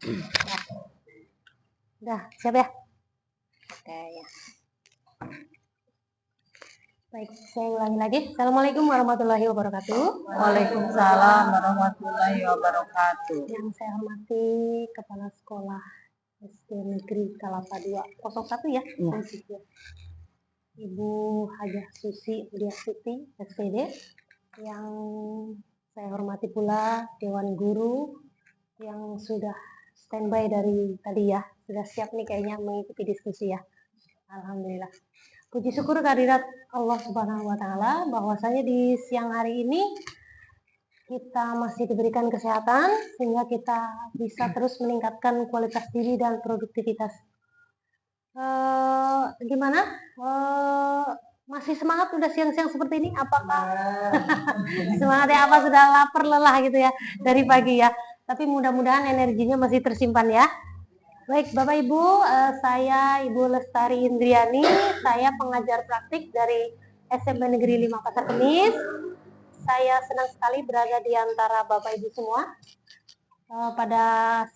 Ya. Udah, siap ya? Oke ya. Baik, saya ulangi lagi. Assalamualaikum warahmatullahi wabarakatuh. Waalaikumsalam warahmatullahi wabarakatuh. Yang saya hormati Kepala Sekolah SD Negeri Kalapa 201 ya, Ya. Ibu Hajah Susi Budiastuti SPD. Yang saya hormati pula Dewan Guru yang sudah standby dari tadi ya, sudah siap nih kayaknya mengikuti diskusi ya. Alhamdulillah. Puji syukur kehadirat Allah Subhanahu wa taala bahwasanya di siang hari ini kita masih diberikan kesehatan sehingga kita bisa terus meningkatkan kualitas diri dan produktivitas. Gimana? Masih semangat udah siang-siang seperti ini? Apakah semangat ya? Apa sudah lapar lelah gitu ya dari pagi ya? Tapi mudah-mudahan energinya masih tersimpan ya. Baik Bapak Ibu, saya Ibu Lestari Indriani, saya pengajar praktik dari SMP Negeri 5 Pasar Kemis. Saya senang sekali berada di antara Bapak Ibu semua. Pada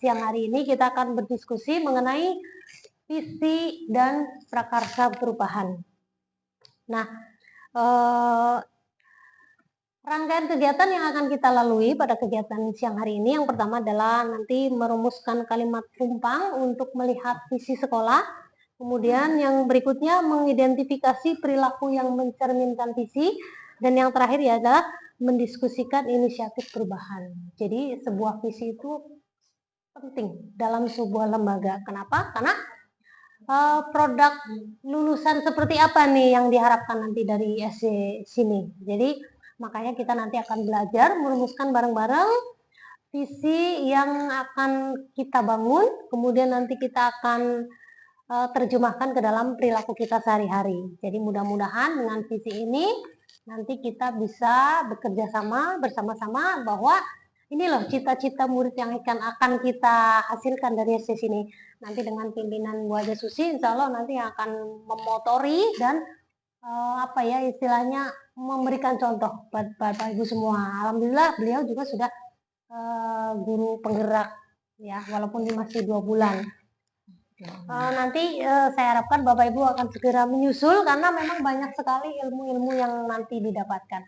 siang hari ini kita akan berdiskusi mengenai visi dan prakarsa perubahan. Nah, rangkaian kegiatan yang akan kita lalui pada kegiatan siang hari ini yang pertama adalah nanti merumuskan kalimat tumpang untuk melihat visi sekolah. Kemudian yang berikutnya mengidentifikasi perilaku yang mencerminkan visi. Dan yang terakhir ya adalah mendiskusikan inisiatif perubahan. Jadi sebuah visi itu penting dalam sebuah lembaga. Kenapa? Karena produk lulusan seperti apa nih yang diharapkan nanti dari SD sini. Jadi makanya kita nanti akan belajar merumuskan bareng-bareng visi yang akan kita bangun, kemudian nanti kita akan terjemahkan ke dalam perilaku kita sehari-hari. Jadi mudah-mudahan dengan visi ini nanti kita bisa bekerja sama bersama-sama bahwa ini loh cita-cita murid yang akan kita hasilkan dari SD sini. Nanti dengan pimpinan Bu Hajah Susi, insya Allah nanti akan memotori dan apa ya istilahnya memberikan contoh buat Bapak Ibu semua. Alhamdulillah beliau juga sudah guru penggerak ya, walaupun masih 2 bulan. Nanti saya harapkan Bapak Ibu akan segera menyusul karena memang banyak sekali ilmu-ilmu yang nanti didapatkan.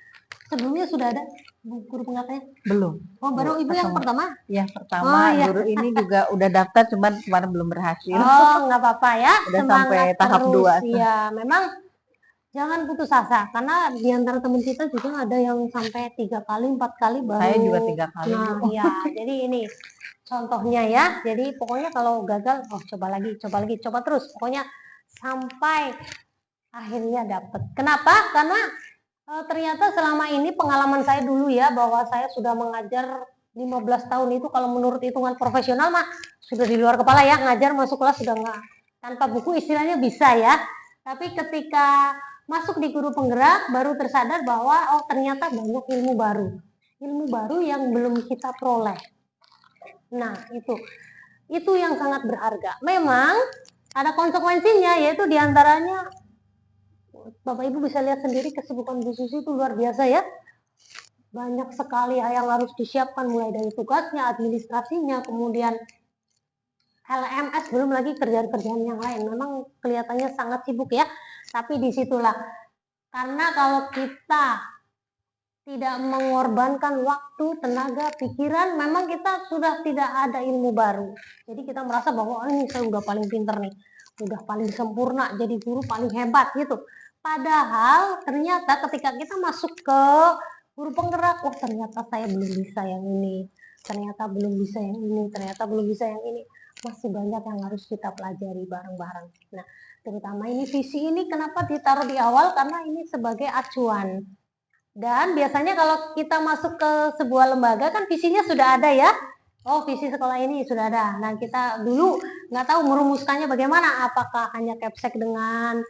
Sebelumnya sudah ada guru penggeraknya? Belum. Oh, baru Ibu yang pertama? Ya, pertama. Iya. Guru ini juga udah daftar, cuman kemarin belum berhasil. Oh, nggak apa-apa ya. Udah Semangat sampai tahap terus. 2. Ya, memang jangan putus asa karena di antara teman kita juga ada yang sampai 3 kali, 4 kali baru. Saya juga 3 kali. Nah, ya, jadi ini contohnya ya. Jadi pokoknya kalau gagal, coba lagi, coba terus. Pokoknya sampai akhirnya dapat. Kenapa? Karena ternyata selama ini pengalaman saya dulu ya bahwa saya sudah mengajar 15 tahun itu kalau menurut hitungan profesional mah sudah di luar kepala ya, ngajar masuk kelas sudah nggak tanpa buku istilahnya bisa ya. Tapi ketika masuk di guru penggerak baru tersadar bahwa ternyata banyak ilmu baru yang belum kita peroleh. Nah itu yang sangat berharga. Memang ada konsekuensinya, yaitu diantaranya Bapak Ibu bisa lihat sendiri kesibukan Bu Susi itu luar biasa ya. Banyak sekali yang harus disiapkan mulai dari tugasnya, administrasinya, kemudian LMS, belum lagi kerjaan-kerjaan yang lain. Memang kelihatannya sangat sibuk ya. Tapi disitulah, karena kalau kita tidak mengorbankan waktu, tenaga, pikiran, memang kita sudah tidak ada ilmu baru. Jadi kita merasa bahwa ini saya udah paling pinter nih, udah paling sempurna, jadi guru paling hebat gitu. Padahal ternyata ketika kita masuk ke guru penggerak, ternyata saya belum bisa yang ini, ternyata belum bisa yang ini, ternyata belum bisa yang ini. Masih banyak yang harus kita pelajari bareng-bareng. Nah, terutama ini visi ini kenapa ditaruh di awal, karena ini sebagai acuan. Dan biasanya kalau kita masuk ke sebuah lembaga kan visinya sudah ada ya. Oh, visi sekolah ini sudah ada. Nah, kita dulu nggak tahu merumuskannya bagaimana. Apakah hanya capsek dengan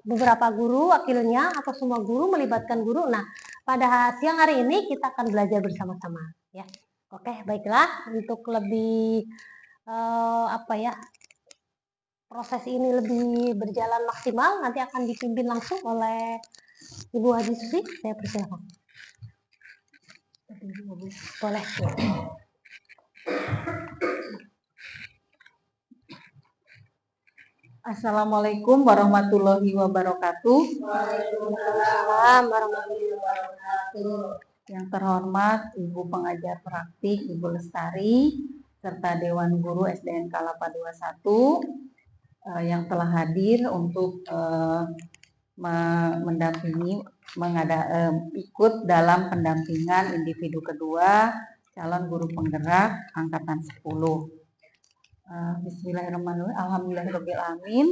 beberapa guru wakilnya atau semua guru melibatkan guru. Nah, pada siang hari ini kita akan belajar bersama-sama ya. Oke, baiklah, untuk lebih proses ini lebih berjalan maksimal nanti akan dipimpin langsung oleh Ibu Hajah Susi. Saya persilakan. Boleh. Assalamualaikum warahmatullahi wabarakatuh. Waalaikumsalam warahmatullahi wabarakatuh. Yang terhormat Ibu Pengajar Praktik Ibu Lestari serta Dewan Guru SDN Kalapa 21 yang telah hadir untuk mendampingi ikut dalam pendampingan individu kedua calon guru penggerak angkatan 10. Bismillahirrahmanirrahim. Alhamdulillahirrahmanirrahim.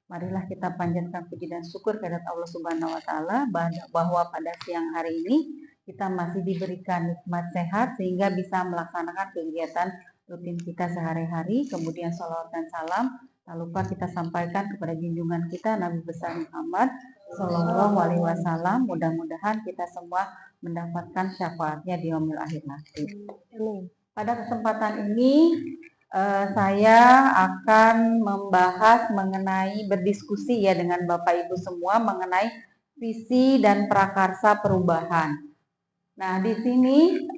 Marilah kita panjatkan puji dan syukur kehadirat Allah Subhanahu wa Ta'ala bahwa pada siang hari ini kita masih diberikan nikmat sehat sehingga bisa melaksanakan kegiatan rutin kita sehari-hari. Kemudian sholawat dan salam tak lupa kita sampaikan kepada junjungan kita Nabi besar Muhammad Sallallahu Alaihi Wasallam. Mudah-mudahan kita semua mendapatkan syafaatnya di yaumil akhir nanti. Pada kesempatan ini saya akan membahas berdiskusi ya dengan Bapak Ibu semua mengenai visi dan prakarsa perubahan. Nah, di sini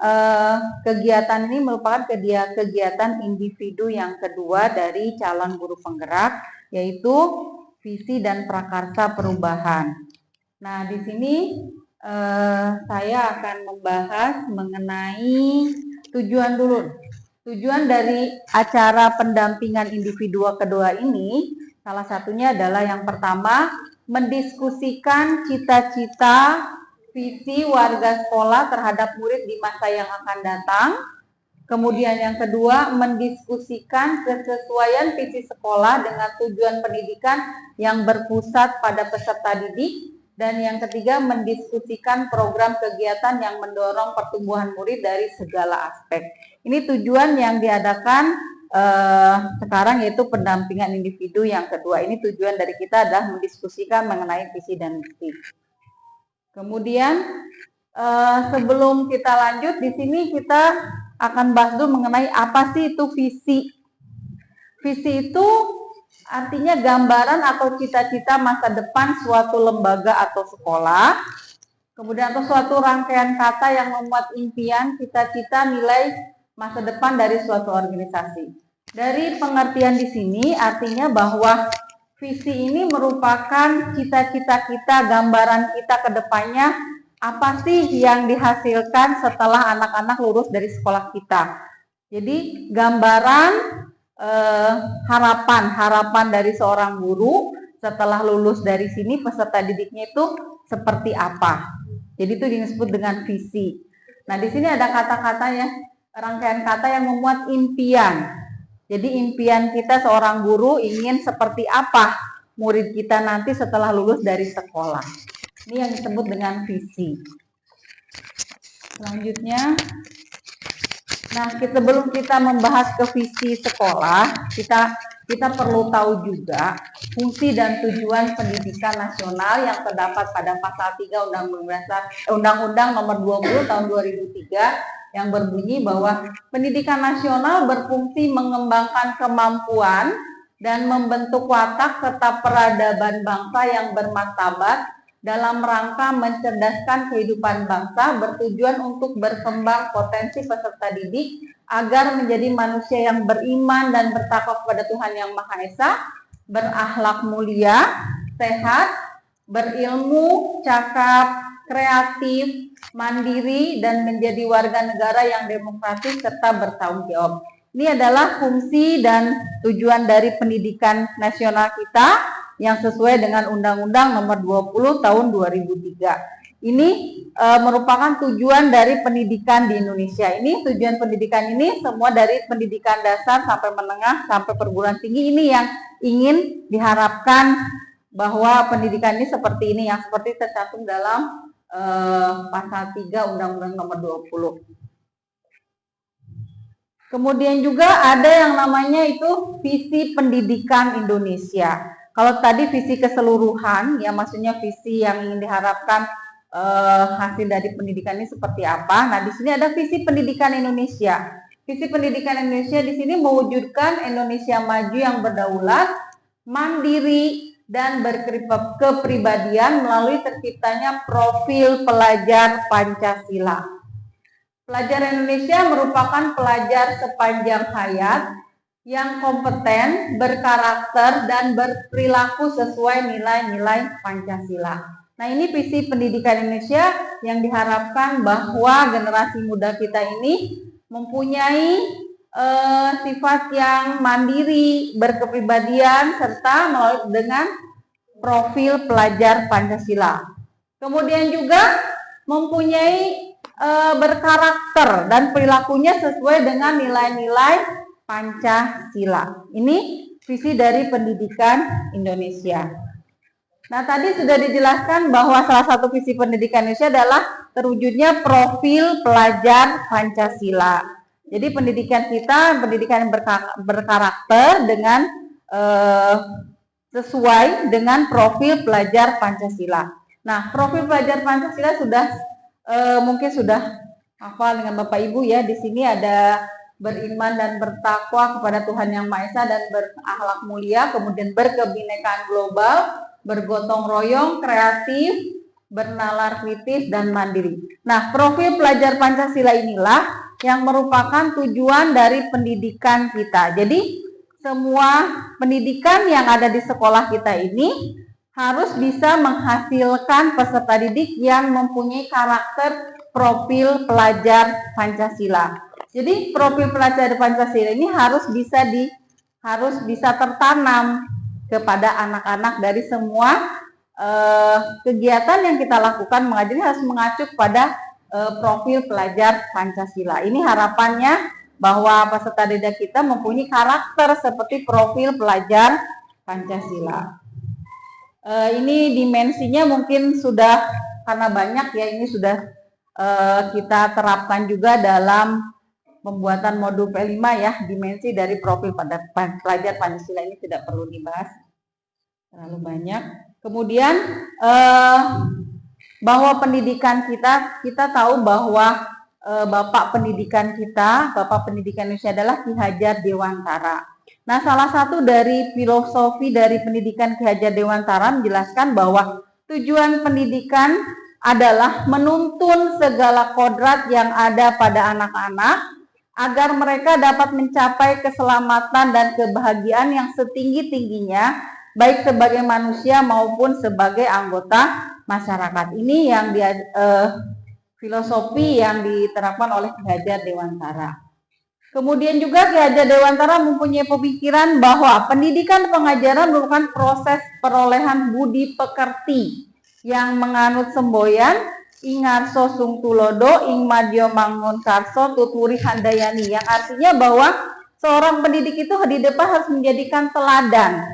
kegiatan ini merupakan kegiatan individu yang kedua dari calon guru penggerak, yaitu visi dan prakarsa perubahan. Nah, di sini saya akan membahas mengenai tujuan dulu. Tujuan dari acara pendampingan individu kedua ini salah satunya adalah yang pertama mendiskusikan cita-cita visi warga sekolah terhadap murid di masa yang akan datang. Kemudian yang kedua mendiskusikan kesesuaian visi sekolah dengan tujuan pendidikan yang berpusat pada peserta didik. Dan yang ketiga mendiskusikan program kegiatan yang mendorong pertumbuhan murid dari segala aspek. Ini tujuan yang diadakan sekarang yaitu pendampingan individu yang kedua. Ini tujuan dari kita adalah mendiskusikan mengenai visi dan misi. Kemudian sebelum kita lanjut di sini kita akan bahas dulu mengenai apa sih itu visi. Visi itu artinya gambaran atau cita-cita masa depan suatu lembaga atau sekolah. Kemudian atau suatu rangkaian kata yang memuat impian, cita-cita, nilai masa depan dari suatu organisasi. Dari pengertian di sini artinya bahwa visi ini merupakan cita-cita kita, gambaran kita ke depannya, apa sih yang dihasilkan setelah anak-anak lulus dari sekolah kita. Jadi gambaran harapan dari seorang guru setelah lulus dari sini peserta didiknya itu seperti apa. Jadi itu disebut dengan visi. Nah, di sini ada kata-katanya, rangkaian kata yang memuat impian. Jadi impian kita seorang guru ingin seperti apa murid kita nanti setelah lulus dari sekolah. Ini yang disebut dengan visi. Selanjutnya, nah, sebelum kita membahas ke visi sekolah, kita perlu tahu juga fungsi dan tujuan pendidikan nasional yang terdapat pada pasal 3 Undang-Undang Nomor 20 Tahun 2003 yang berbunyi bahwa pendidikan nasional berfungsi mengembangkan kemampuan dan membentuk watak serta peradaban bangsa yang bermartabat dalam rangka mencerdaskan kehidupan bangsa, bertujuan untuk berkembang potensi peserta didik agar menjadi manusia yang beriman dan bertakwa kepada Tuhan Yang Maha Esa, berakhlak mulia, sehat, berilmu, cakap, kreatif, mandiri, dan menjadi warga negara yang demokratis serta bertanggung jawab. Ini adalah fungsi dan tujuan dari pendidikan nasional kita yang sesuai dengan Undang-Undang Nomor 20 Tahun 2003. Ini merupakan tujuan dari pendidikan di Indonesia. Ini tujuan pendidikan ini semua dari pendidikan dasar sampai menengah sampai perguruan tinggi ini yang ingin diharapkan bahwa pendidikan ini seperti ini yang seperti tercantum dalam pasal 3 Undang-Undang Nomor 20. Kemudian juga ada yang namanya itu visi pendidikan Indonesia. Kalau tadi visi keseluruhan, ya maksudnya visi yang ingin diharapkan hasil dari pendidikan ini seperti apa. Nah, di sini ada visi pendidikan Indonesia. Visi pendidikan Indonesia di sini mewujudkan Indonesia maju yang berdaulat, mandiri, dan berkepribadian melalui terciptanya profil pelajar Pancasila. Pelajar Indonesia merupakan pelajar sepanjang hayat yang kompeten, berkarakter, dan berperilaku sesuai nilai-nilai Pancasila. Nah, ini visi pendidikan Indonesia yang diharapkan bahwa generasi muda kita ini mempunyai sifat yang mandiri, berkepribadian, serta dengan profil pelajar Pancasila. Kemudian juga mempunyai berkarakter dan perilakunya sesuai dengan nilai-nilai Pancasila. Ini visi dari pendidikan Indonesia. Nah, tadi sudah dijelaskan bahwa salah satu visi pendidikan Indonesia adalah terwujudnya profil pelajar Pancasila. Jadi pendidikan kita, pendidikan yang berkarakter dengan sesuai dengan profil pelajar Pancasila. Nah, profil pelajar Pancasila sudah mungkin sudah hafal dengan Bapak Ibu ya. Di sini ada beriman dan bertakwa kepada Tuhan Yang Maha Esa dan berakhlak mulia, kemudian berkebinekaan global, bergotong royong, kreatif, bernalar kritis, dan mandiri. Nah, profil pelajar Pancasila inilah yang merupakan tujuan dari pendidikan kita. Jadi, semua pendidikan yang ada di sekolah kita ini harus bisa menghasilkan peserta didik yang mempunyai karakter profil pelajar Pancasila. Jadi profil pelajar Pancasila ini harus bisa tertanam kepada anak-anak dari semua kegiatan yang kita lakukan mengajari harus mengacu pada profil pelajar Pancasila. Ini harapannya bahwa peserta didik kita mempunyai karakter seperti profil pelajar Pancasila. Ini dimensinya mungkin sudah karena banyak ya, ini sudah kita terapkan juga dalam pembuatan modul P5 ya, dimensi dari profil pada pelajar Pancasila ini tidak perlu dibahas terlalu banyak. Kemudian bahwa pendidikan kita tahu bahwa Bapak pendidikan Indonesia adalah Ki Hajar Dewantara. Nah, salah satu dari filosofi dari pendidikan Ki Hajar Dewantara menjelaskan bahwa tujuan pendidikan adalah menuntun segala kodrat yang ada pada anak-anak agar mereka dapat mencapai keselamatan dan kebahagiaan yang setinggi-tingginya, baik sebagai manusia maupun sebagai anggota masyarakat. Ini yang filosofi yang diterapkan oleh Ki Hajar Dewantara. Kemudian juga Ki Hajar Dewantara mempunyai pemikiran bahwa pendidikan pengajaran merupakan proses perolehan budi pekerti yang menganut semboyan ing ngarso sung tulodo ing madya mangun karso tuturi handayani, yang artinya bahwa seorang pendidik itu di depan harus menjadikan teladan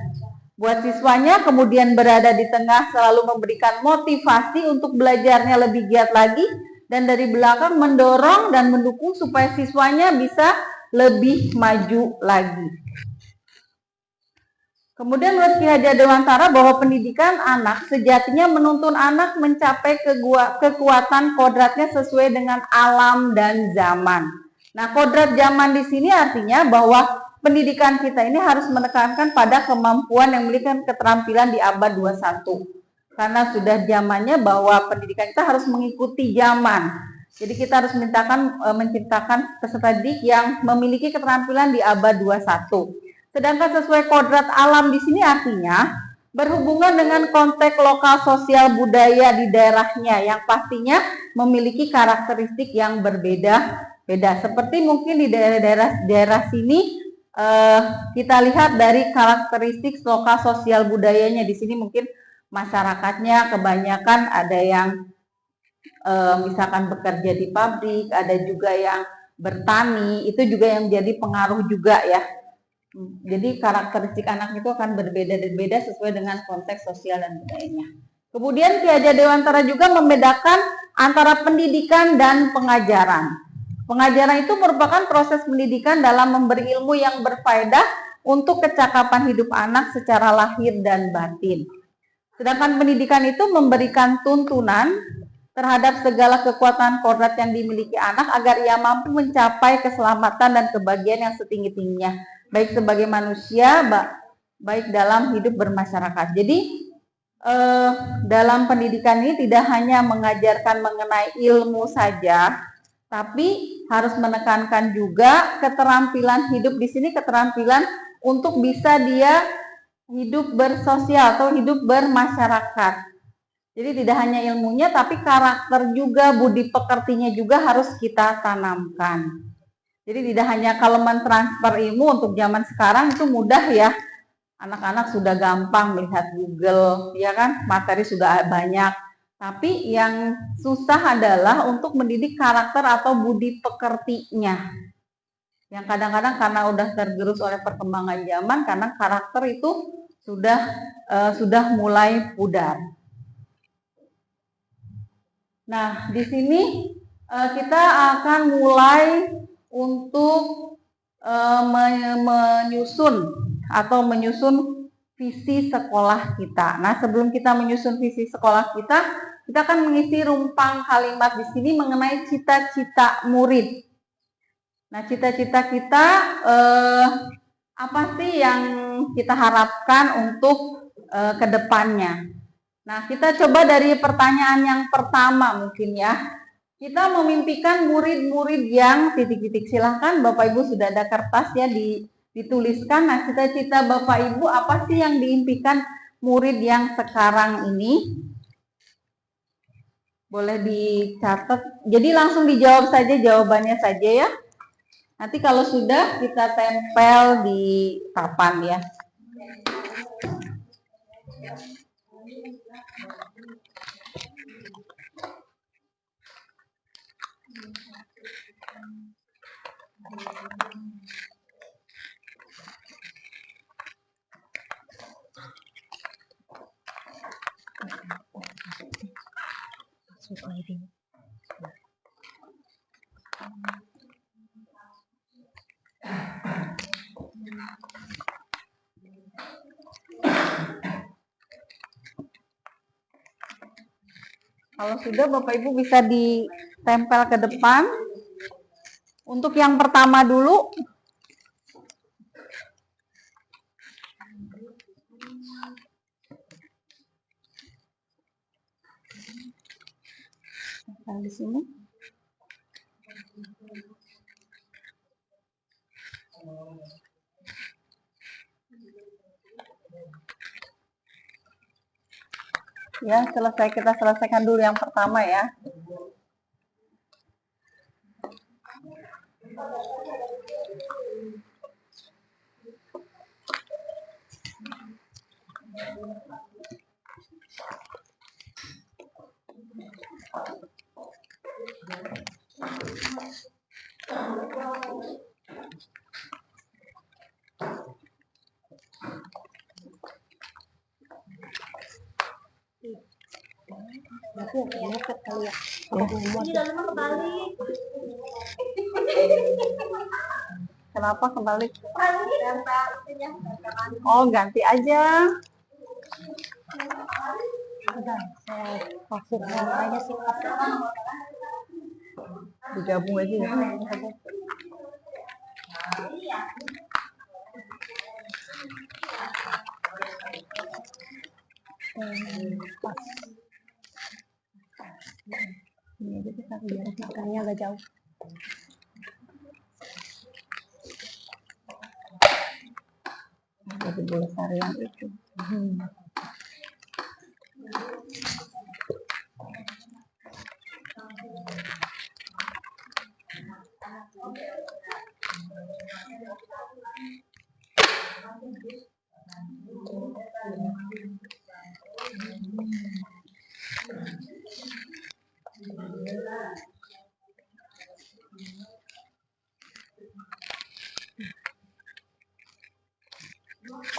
buat siswanya, kemudian berada di tengah selalu memberikan motivasi untuk belajarnya lebih giat lagi, dan dari belakang mendorong dan mendukung supaya siswanya bisa lebih maju lagi. Kemudian menurut Ki Hajar Dewantara bahwa pendidikan anak sejatinya menuntun anak mencapai kekuatan kodratnya sesuai dengan alam dan zaman. Nah, kodrat zaman di sini artinya bahwa pendidikan kita ini harus menekankan pada kemampuan yang memiliki keterampilan di abad 21. Karena sudah zamannya bahwa pendidikan kita harus mengikuti zaman. Jadi kita harus menciptakan peserta didik yang memiliki keterampilan di abad 21. Sedangkan sesuai kodrat alam di sini artinya berhubungan dengan konteks lokal sosial budaya di daerahnya yang pastinya memiliki karakteristik yang berbeda-beda. Seperti mungkin di daerah sini kita lihat dari karakteristik lokal sosial budayanya. Di sini mungkin masyarakatnya kebanyakan ada yang misalkan bekerja di pabrik, ada juga yang bertani, itu juga yang menjadi pengaruh juga ya. Jadi karakteristik anak itu akan berbeda-beda sesuai dengan konteks sosial dan budayanya. Kemudian Ki Hajar Dewantara juga membedakan antara pendidikan dan pengajaran. Pengajaran itu merupakan proses pendidikan dalam memberi ilmu yang berfaedah untuk kecakapan hidup anak secara lahir dan batin. Sedangkan pendidikan itu memberikan tuntunan terhadap segala kekuatan kodrat yang dimiliki anak agar ia mampu mencapai keselamatan dan kebahagiaan yang setinggi-tingginya, baik sebagai manusia, baik dalam hidup bermasyarakat. Jadi dalam pendidikan ini tidak hanya mengajarkan mengenai ilmu saja, Tapi harus menekankan juga keterampilan hidup di sini, keterampilan untuk bisa dia hidup bersosial atau hidup bermasyarakat. Jadi tidak hanya ilmunya, tapi karakter juga, budi pekertinya juga harus kita tanamkan. Jadi tidak hanya kalau mentransfer ilmu untuk zaman sekarang itu mudah ya. Anak-anak sudah gampang melihat Google, ya kan? Materi sudah banyak. Tapi yang susah adalah untuk mendidik karakter atau budi pekertinya. Yang kadang-kadang karena udah tergerus oleh perkembangan zaman, karena karakter itu sudah mulai pudar. Nah, di sini kita akan mulai untuk menyusun visi sekolah kita. Nah, sebelum kita menyusun visi sekolah kita akan mengisi rumpang kalimat di sini mengenai cita-cita murid. Nah, cita-cita kita apa sih yang kita harapkan untuk ke depannya? Nah, kita coba dari pertanyaan yang pertama mungkin ya. Kita memimpikan murid-murid yang titik-titik. Silahkan Bapak Ibu sudah ada kertas ya dituliskan. Nah, cita-cita Bapak Ibu apa sih yang diimpikan murid yang sekarang ini? Boleh dicatat. Jadi langsung dijawab saja jawabannya saja ya. Nanti kalau sudah kita tempel di papan ya. Kalau sudah Bapak Ibu bisa ditempel ke depan. Untuk yang pertama dulu. Di sini. Ya, kita selesaikan dulu yang pertama ya. Kenapa kembali? Oh, ganti aja. Digabung aja ya. Ini aja kita biar makannya agak jauh. Jadi boleh cari yang itu.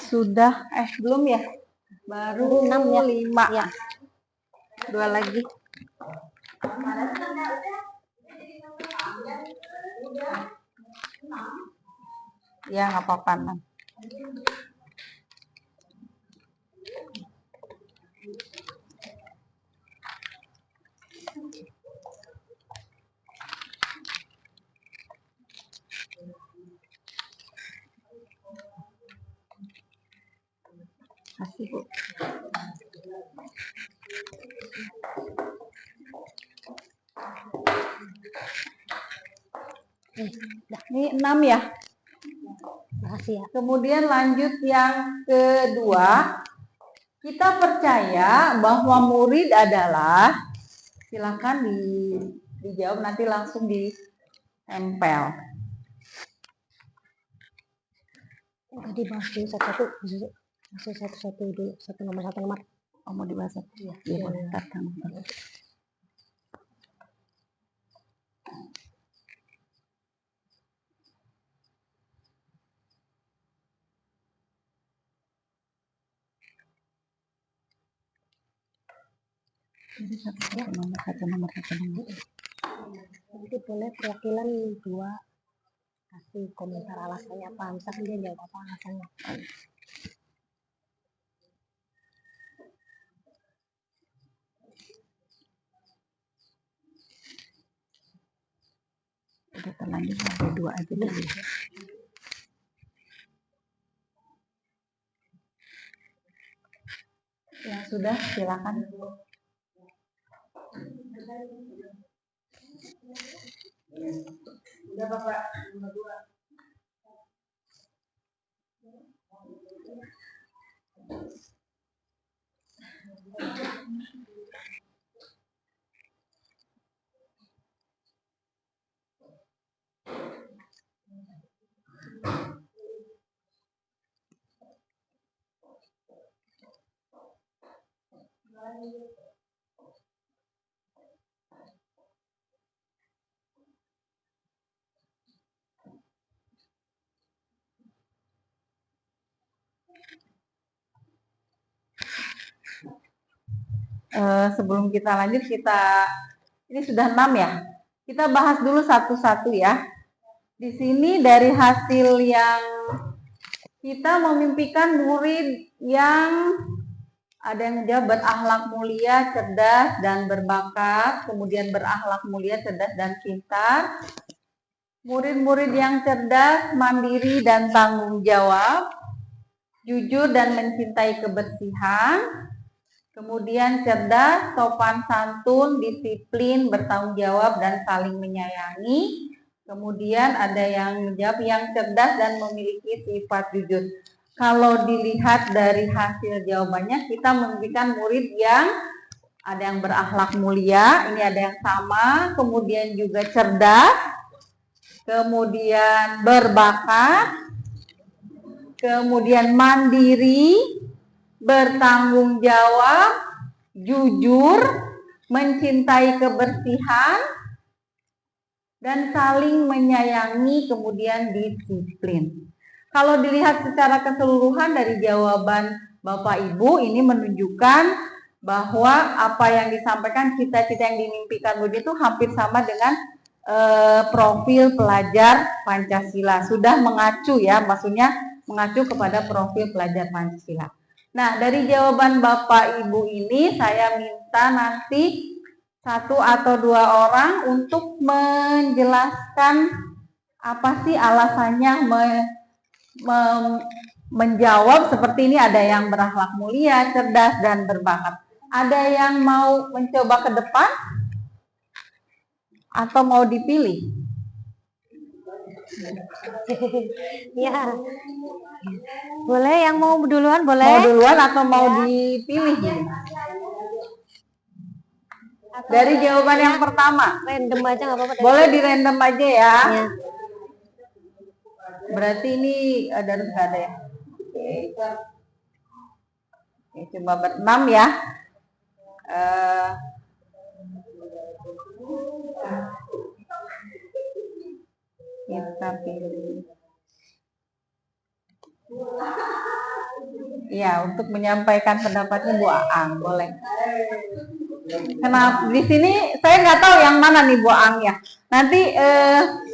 Sudah, belum ya? Baru 6 ya? 5 ya. 2 lagi. Ya, nggak apa-apa. Kasih Bu. Dah, Ini 6 ya. rahasia. Kemudian lanjut yang kedua, kita percaya bahwa murid adalah, silakan dijawab, nanti langsung ditempel. Enggak dibahas dulu satu-satu. Masih satu-satu dulu. Satu nomor. Oh, mau dibahas? Iya. Iya, boleh. Ntar. Jadi satu nomor. Nanti boleh perwakilan 2 kasih komentar alasannya apa. Misalkan dia jawab apa alasannya. Udah terlanjur sampai 2 aja dulu. Ya sudah, silakan. Udah Bapak, nomor 2. Sebelum kita lanjut, ini sudah 6 ya. Kita bahas dulu satu-satu ya. Di sini dari hasil yang kita memimpikan murid yang ada yang jawab berakhlak mulia, cerdas, dan berbakat. Kemudian berakhlak mulia, cerdas, dan pintar. Murid-murid yang cerdas, mandiri, dan tanggung jawab. Jujur dan mencintai kebersihan. Kemudian cerdas, sopan santun, disiplin, bertanggung jawab, dan saling menyayangi. Kemudian ada yang menjawab yang cerdas dan memiliki sifat jujur. Kalau dilihat dari hasil jawabannya, kita memberikan murid yang ada yang berakhlak mulia, ini ada yang sama, kemudian juga cerdas, kemudian berbakat, kemudian mandiri, bertanggung jawab, jujur, mencintai kebersihan, dan saling menyayangi, kemudian disiplin. Kalau dilihat secara keseluruhan dari jawaban Bapak Ibu, ini menunjukkan bahwa apa yang disampaikan, cita-cita yang dimimpikan murid itu hampir sama dengan profil pelajar Pancasila. Sudah mengacu ya, maksudnya mengacu kepada profil pelajar Pancasila. Nah, dari jawaban Bapak Ibu ini saya minta nanti 1 atau 2 orang untuk menjelaskan apa sih alasannya menjawab seperti ini. Ada yang berakhlak mulia, cerdas, dan berbakat. Ada yang mau mencoba ke depan atau mau dipilih? Ya. Boleh yang mau duluan boleh? Mau duluan atau mau dipilih? Dari jawaban yang pertama. Random aja nggak apa-apa. Boleh di random aja ya. Ya. Berarti ini harus nggak ada ya. Oke, coba ber-6 ya. Kita pilih. Ya, untuk menyampaikan pendapatnya Bu Aang, boleh. Kenapa di sini saya nggak tahu yang mana nih Bu Aang ya. Nanti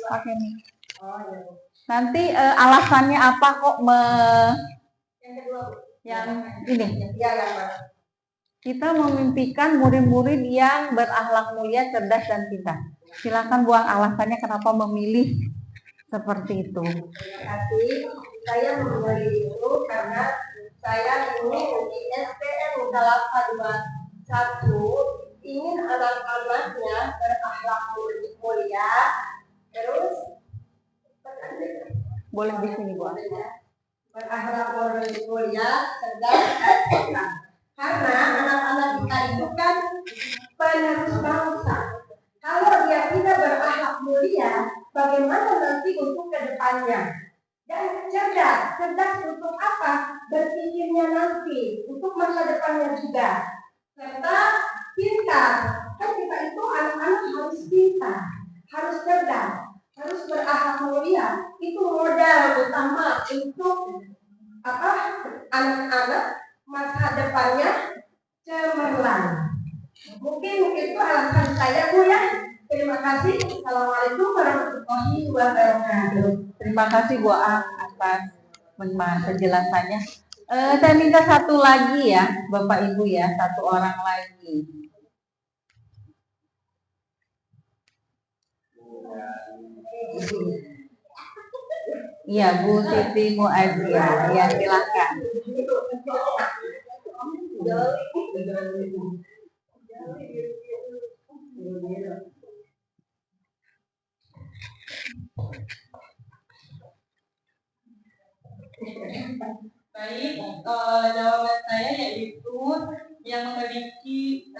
pakai nih. Nanti alasannya apa kok yang ini? Kita memimpikan murid-murid yang berakhlak mulia, cerdas, dan pintar. Silakan buang alasannya kenapa memilih seperti itu. Terima kasih. Saya memilih itu karena saya ini di SPN 821 ingin anak-anaknya berakhlak mulia, terus Boleh di sini, Bu. Berakhlak mulia, cerdas, dan sopan. Karena anak-anak kita itu kan penerus bangsa. Kalau dia tidak berakhlak mulia, bagaimana nanti untuk kedepannya? Dan cerdas, cerdas untuk apa? Berpikirnya nanti, untuk masa depannya juga. Serta pintar, kan kita itu anak-anak harus pintar, harus cerdas, harus berakhlak mulia. Itu modal utama untuk apa? Anak-anak masa depannya cemerlang. Mungkin itu alasan saya, Bu, ya. Terima kasih. Assalamualaikum warahmatullahi wabarakatuh. Terima kasih Bu Ang atas penjelasannya. Saya minta satu lagi ya, Bapak Ibu ya, satu orang lagi. Iya, Bu Siti Muazia. Ya, silakan. Baik, jawaban saya yaitu yang memiliki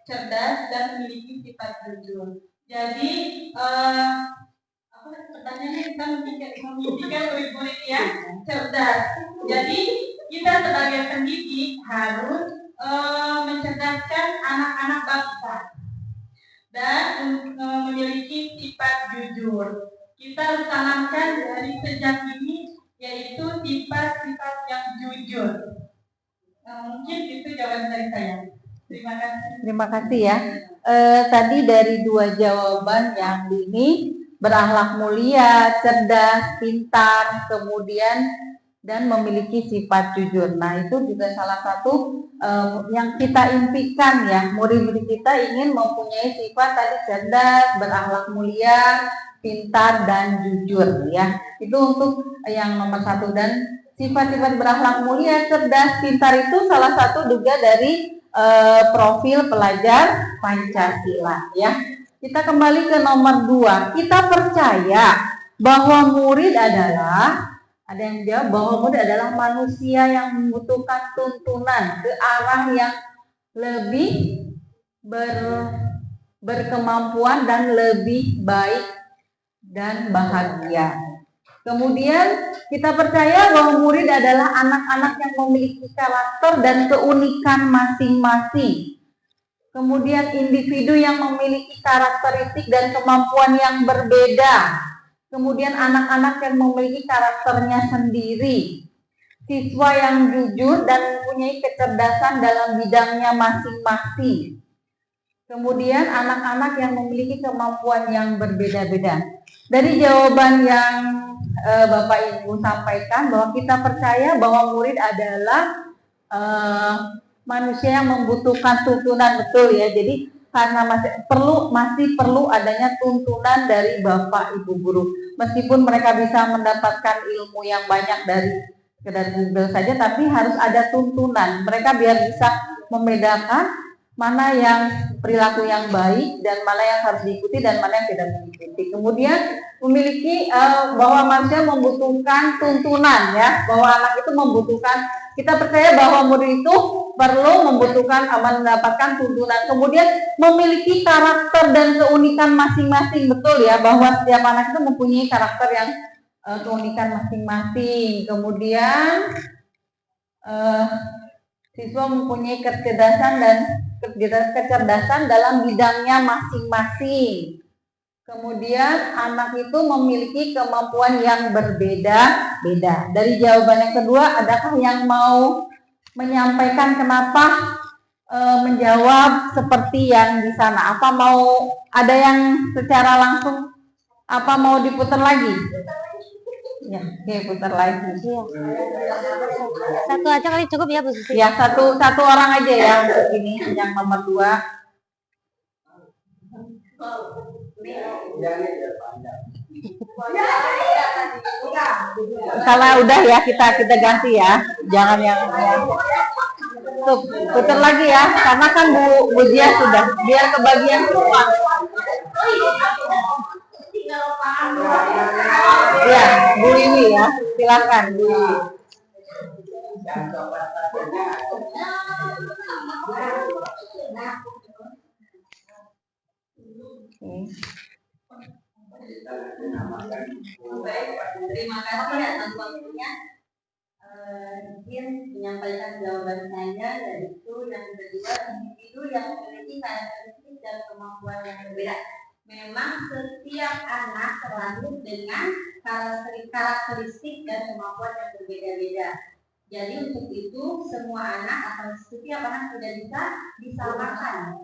cerdas dan memiliki sifat jujur. Jadi, apa pertanyaannya, kita memimpikan murid-murid yang cerdas. Jadi, kita sebagai pendidik harus mencerdaskan anak-anak bangsa dan memiliki sifat jujur. Kita harus tanamkan dari sejak ini, yaitu sifat-sifat yang jujur. Mungkin itu jawaban dari saya. Terima kasih. Terima kasih ya. Tadi dari dua jawaban yang ini, berakhlak mulia, cerdas, pintar, kemudian dan memiliki sifat jujur. Nah, itu juga salah satu yang kita impikan ya. Murid-murid kita ingin mempunyai sifat tadi cerdas, berakhlak mulia, pintar dan jujur ya. Itu untuk yang nomor satu. Dan sifat-sifat berakhlak mulia, cerdas, pintar itu salah satu juga dari profil pelajar Pancasila ya. Kita kembali ke nomor 2. Kita percaya bahwa murid adalah, ada yang jawab bahwa murid adalah manusia yang membutuhkan tuntunan ke arah yang lebih berkemampuan dan lebih baik dan bahagia. Kemudian kita percaya bahwa murid adalah anak-anak yang memiliki karakter dan keunikan masing-masing. Kemudian individu yang memiliki karakteristik dan kemampuan yang berbeda. Kemudian anak-anak yang memiliki karakternya sendiri. Siswa yang jujur dan mempunyai kecerdasan dalam bidangnya masing-masing. Kemudian anak-anak yang memiliki kemampuan yang berbeda-beda. Dari jawaban yang Bapak Ibu sampaikan, bahwa kita percaya bahwa murid adalah manusia yang membutuhkan tuntunan, betul ya. Jadi karena masih perlu adanya tuntunan dari Bapak Ibu guru. Meskipun mereka bisa mendapatkan ilmu yang banyak dari Google saja, tapi harus ada tuntunan. Mereka biar bisa membedakan mana yang perilaku yang baik dan mana yang harus diikuti dan mana yang tidak diikuti. Kemudian memiliki bahwa manusia membutuhkan tuntunan ya, bahwa anak itu membutuhkan, kita percaya bahwa murid itu perlu membutuhkan mendapatkan tuntunan. Kemudian memiliki karakter dan keunikan masing-masing, betul ya, bahwa setiap anak itu mempunyai karakter yang keunikan masing-masing. Kemudian siswa mempunyai kecerdasan dalam bidangnya masing-masing. Kemudian anak itu memiliki kemampuan yang berbeda-beda. Dari jawaban yang kedua, adakah yang mau menyampaikan kenapa menjawab seperti yang di sana? Apa mau ada yang secara langsung? Apa mau diputar lagi? Ya, oke, putar lagi. Iya. Satu aja kali cukup ya, Bu Siti? Ya, satu orang aja ya untuk ini, yang nomor 2. Kalau udah ya kita ganti ya, jangan yang tuh putar lagi ya, karena kan Bu Dia sudah biar kebagian semua. Ya, Bu Wiwi ya, silakan Bu Wiwi. Baik, terima kasih atas waktunya. Izin menyampaikan jawaban saya, yaitu yang kedua, individu yang memiliki karakteristik dan kemampuan yang berbeda. Memang setiap anak terlahir dengan karakteristik dan kemampuan yang berbeda-beda. Jadi untuk itu semua anak atau setiap anak tidak bisa disamakan,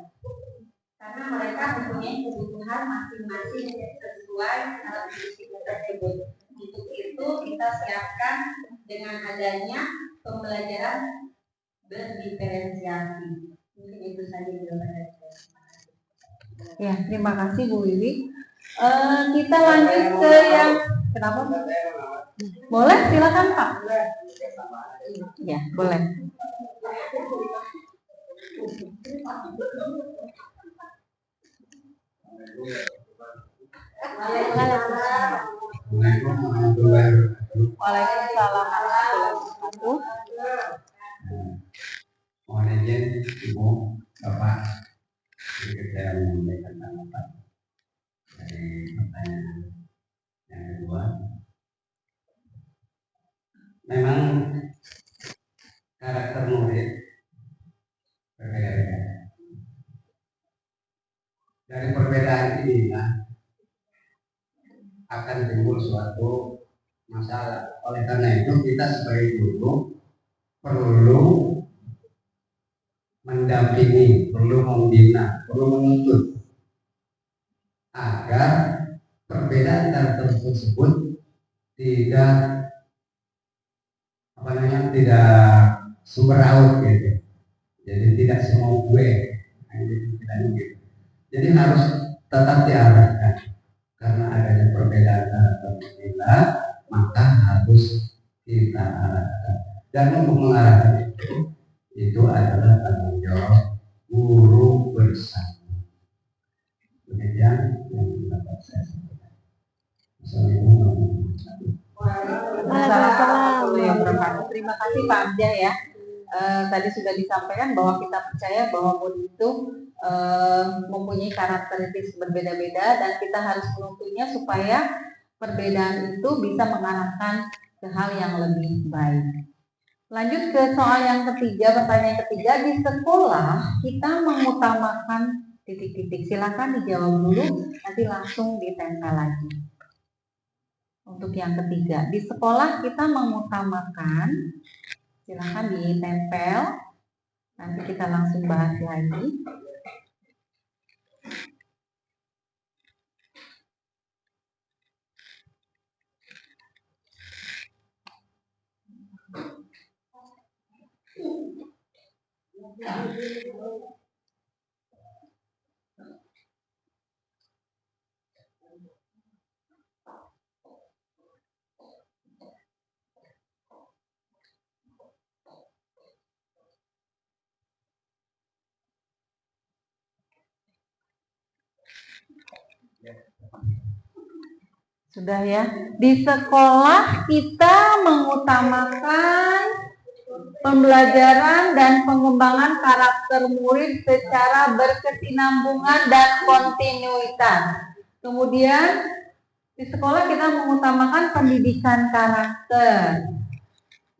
karena mereka mempunyai kebutuhan masing-masing sesuai karakteristik tersebut. Untuk itu kita siapkan dengan adanya pembelajaran berdiferensiasi. Mungkin itu saja jawaban dari saya. Ya, terima kasih Bu Wiwi. Kita lanjut ke yang kenapa? Boleh, silakan Pak. Ya, boleh. Waalaikumsalam warahmatullahi wabarakatuh. Mohon izin Ibu, Bapak, sedikit saya menyampaikan tanggapan dari pertanyaan yang kedua. Memang karakter murid berbeda-beda. Dari perbedaan ini akan timbul suatu masalah. Oleh karena itu kita sebagai guru perlu mendampingi, perlu membina, perlu menuntut agar perbedaan karakter tersebut tidak tidak sumber raut gitu. Jadi tidak semau gue, gitu. Jadi harus tetap diarahkan karena adanya perbedaan karakter kita, maka harus kita arahkan. Dan untuk mengarahkan itu adalah tanggung jawab guru bersama. Demikian yang dapat saya sampaikan. Assalamualaikum warahmatullahi Waalaikumsalam. Terima kasih Pak Amjah ya. Tadi sudah disampaikan bahwa kita percaya bahwa murid itu mempunyai karakteristik berbeda-beda dan kita harus menuntunnya supaya perbedaan itu bisa mengarahkan ke hal yang lebih baik. Lanjut ke soal yang ketiga, pertanyaan ketiga, di sekolah kita mengutamakan titik-titik. Silakan dijawab dulu, nanti langsung ditempel lagi. Untuk yang ketiga, di sekolah kita mengutamakan, silakan ditempel, nanti kita langsung bahas lagi. Sudah ya, di sekolah kita mengutamakan pembelajaran dan pengembangan karakter murid secara berkesinambungan dan kontinuitas. Kemudian di sekolah kita mengutamakan pendidikan karakter.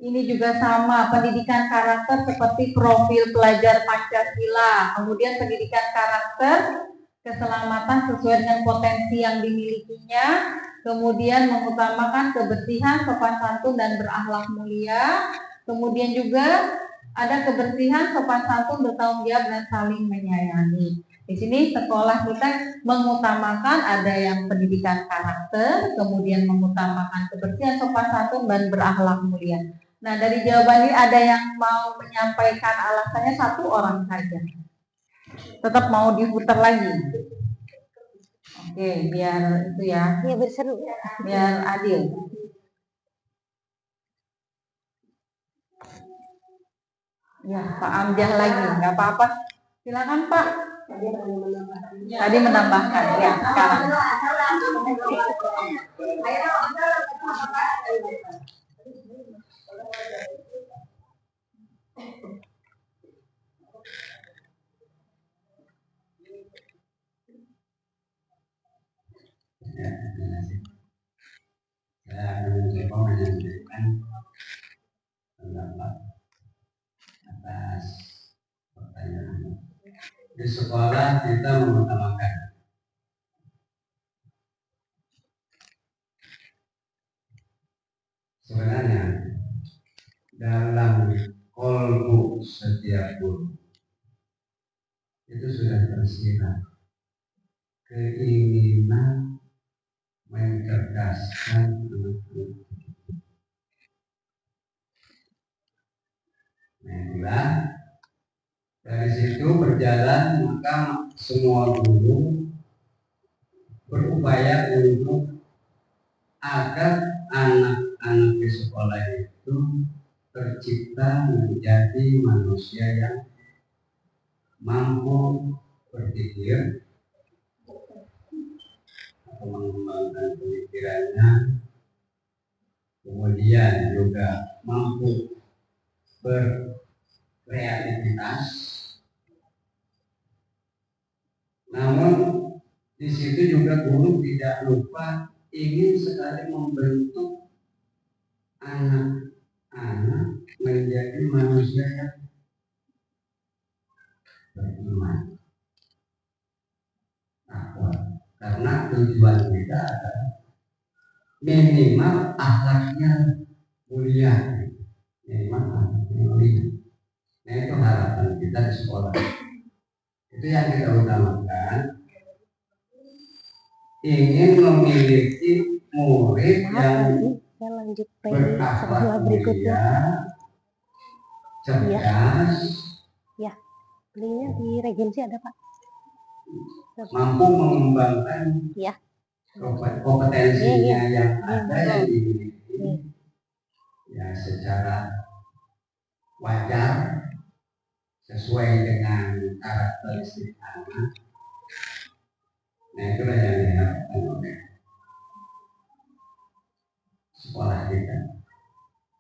Ini juga sama, pendidikan karakter seperti profil pelajar Pancasila. Kemudian pendidikan karakter, keselamatan sesuai dengan potensi yang dimilikinya. Kemudian mengutamakan kebersihan, sopan santun, dan berakhlak mulia. Kemudian juga ada kebersihan, sopan santun, bertanggung jawab, dan saling menyayangi. Di sini sekolah kita mengutamakan ada yang pendidikan karakter, kemudian mengutamakan kebersihan, sopan santun, dan berakhlak mulia. Nah, dari jawaban ini ada yang mau menyampaikan alasannya, satu orang saja. Tetap mau diputar lagi. Oke, biar itu ya. Iya berseru. Biar adil. Ya, Pak Amjah lagi, nggak apa-apa. Silakan Pak. Tadi menambahkan ya sekarang. Ya, terima kasih. Saya akan mencoba menyampaikan pendapat atas pertanyaan. Di sekolah kita mengutamakan sebenarnya dalam kolbu setiap guru itu sudah tersirat keinginan mencerdaskan anak-anak. Nah, dari situ berjalan maka semua guru berupaya untuk agar anak-anak di sekolah itu tercipta menjadi manusia yang mampu berpikir atau mengembangkan pemikirannya, kemudian juga mampu berkreativitas. Namun di situ juga guru tidak lupa ingin sekali membentuk anak-anak menjadi manusia yang beriman, takwa. Karena tujuan kita adalah minimal akhlaknya mulia, minimal akhlaknya mulia. Nah itu harapan kita di sekolah. Itu yang kita utamakan. Ingin memiliki murid yang saya lanjut berakhlak berikutnya. mulia, cerdas, Ya, belinya di Regensi ada Pak. mampu mengembangkan Ya. kompetensinya yang ada yang dimiliki ya secara wajar sesuai dengan karakteristik anak. Nah itulah yang diharapkan oleh sekolah kita.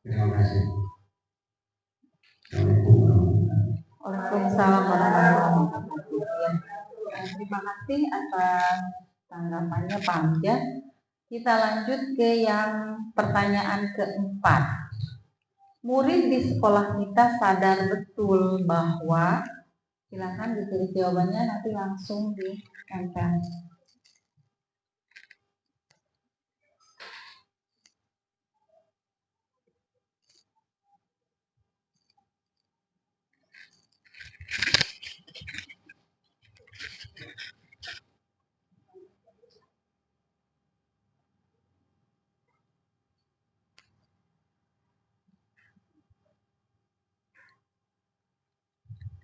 Terima kasih. Assalamualaikum warahmatullahi wabarakatuh. Waalaikumsalam warahmatullahi wabarakatuh. Terima kasih atas tanggapannya Pak Amjad. Kita lanjut ke yang pertanyaan keempat. Murid di sekolah kita sadar betul bahwa, silakan ditulis jawabannya nanti langsung ditempel.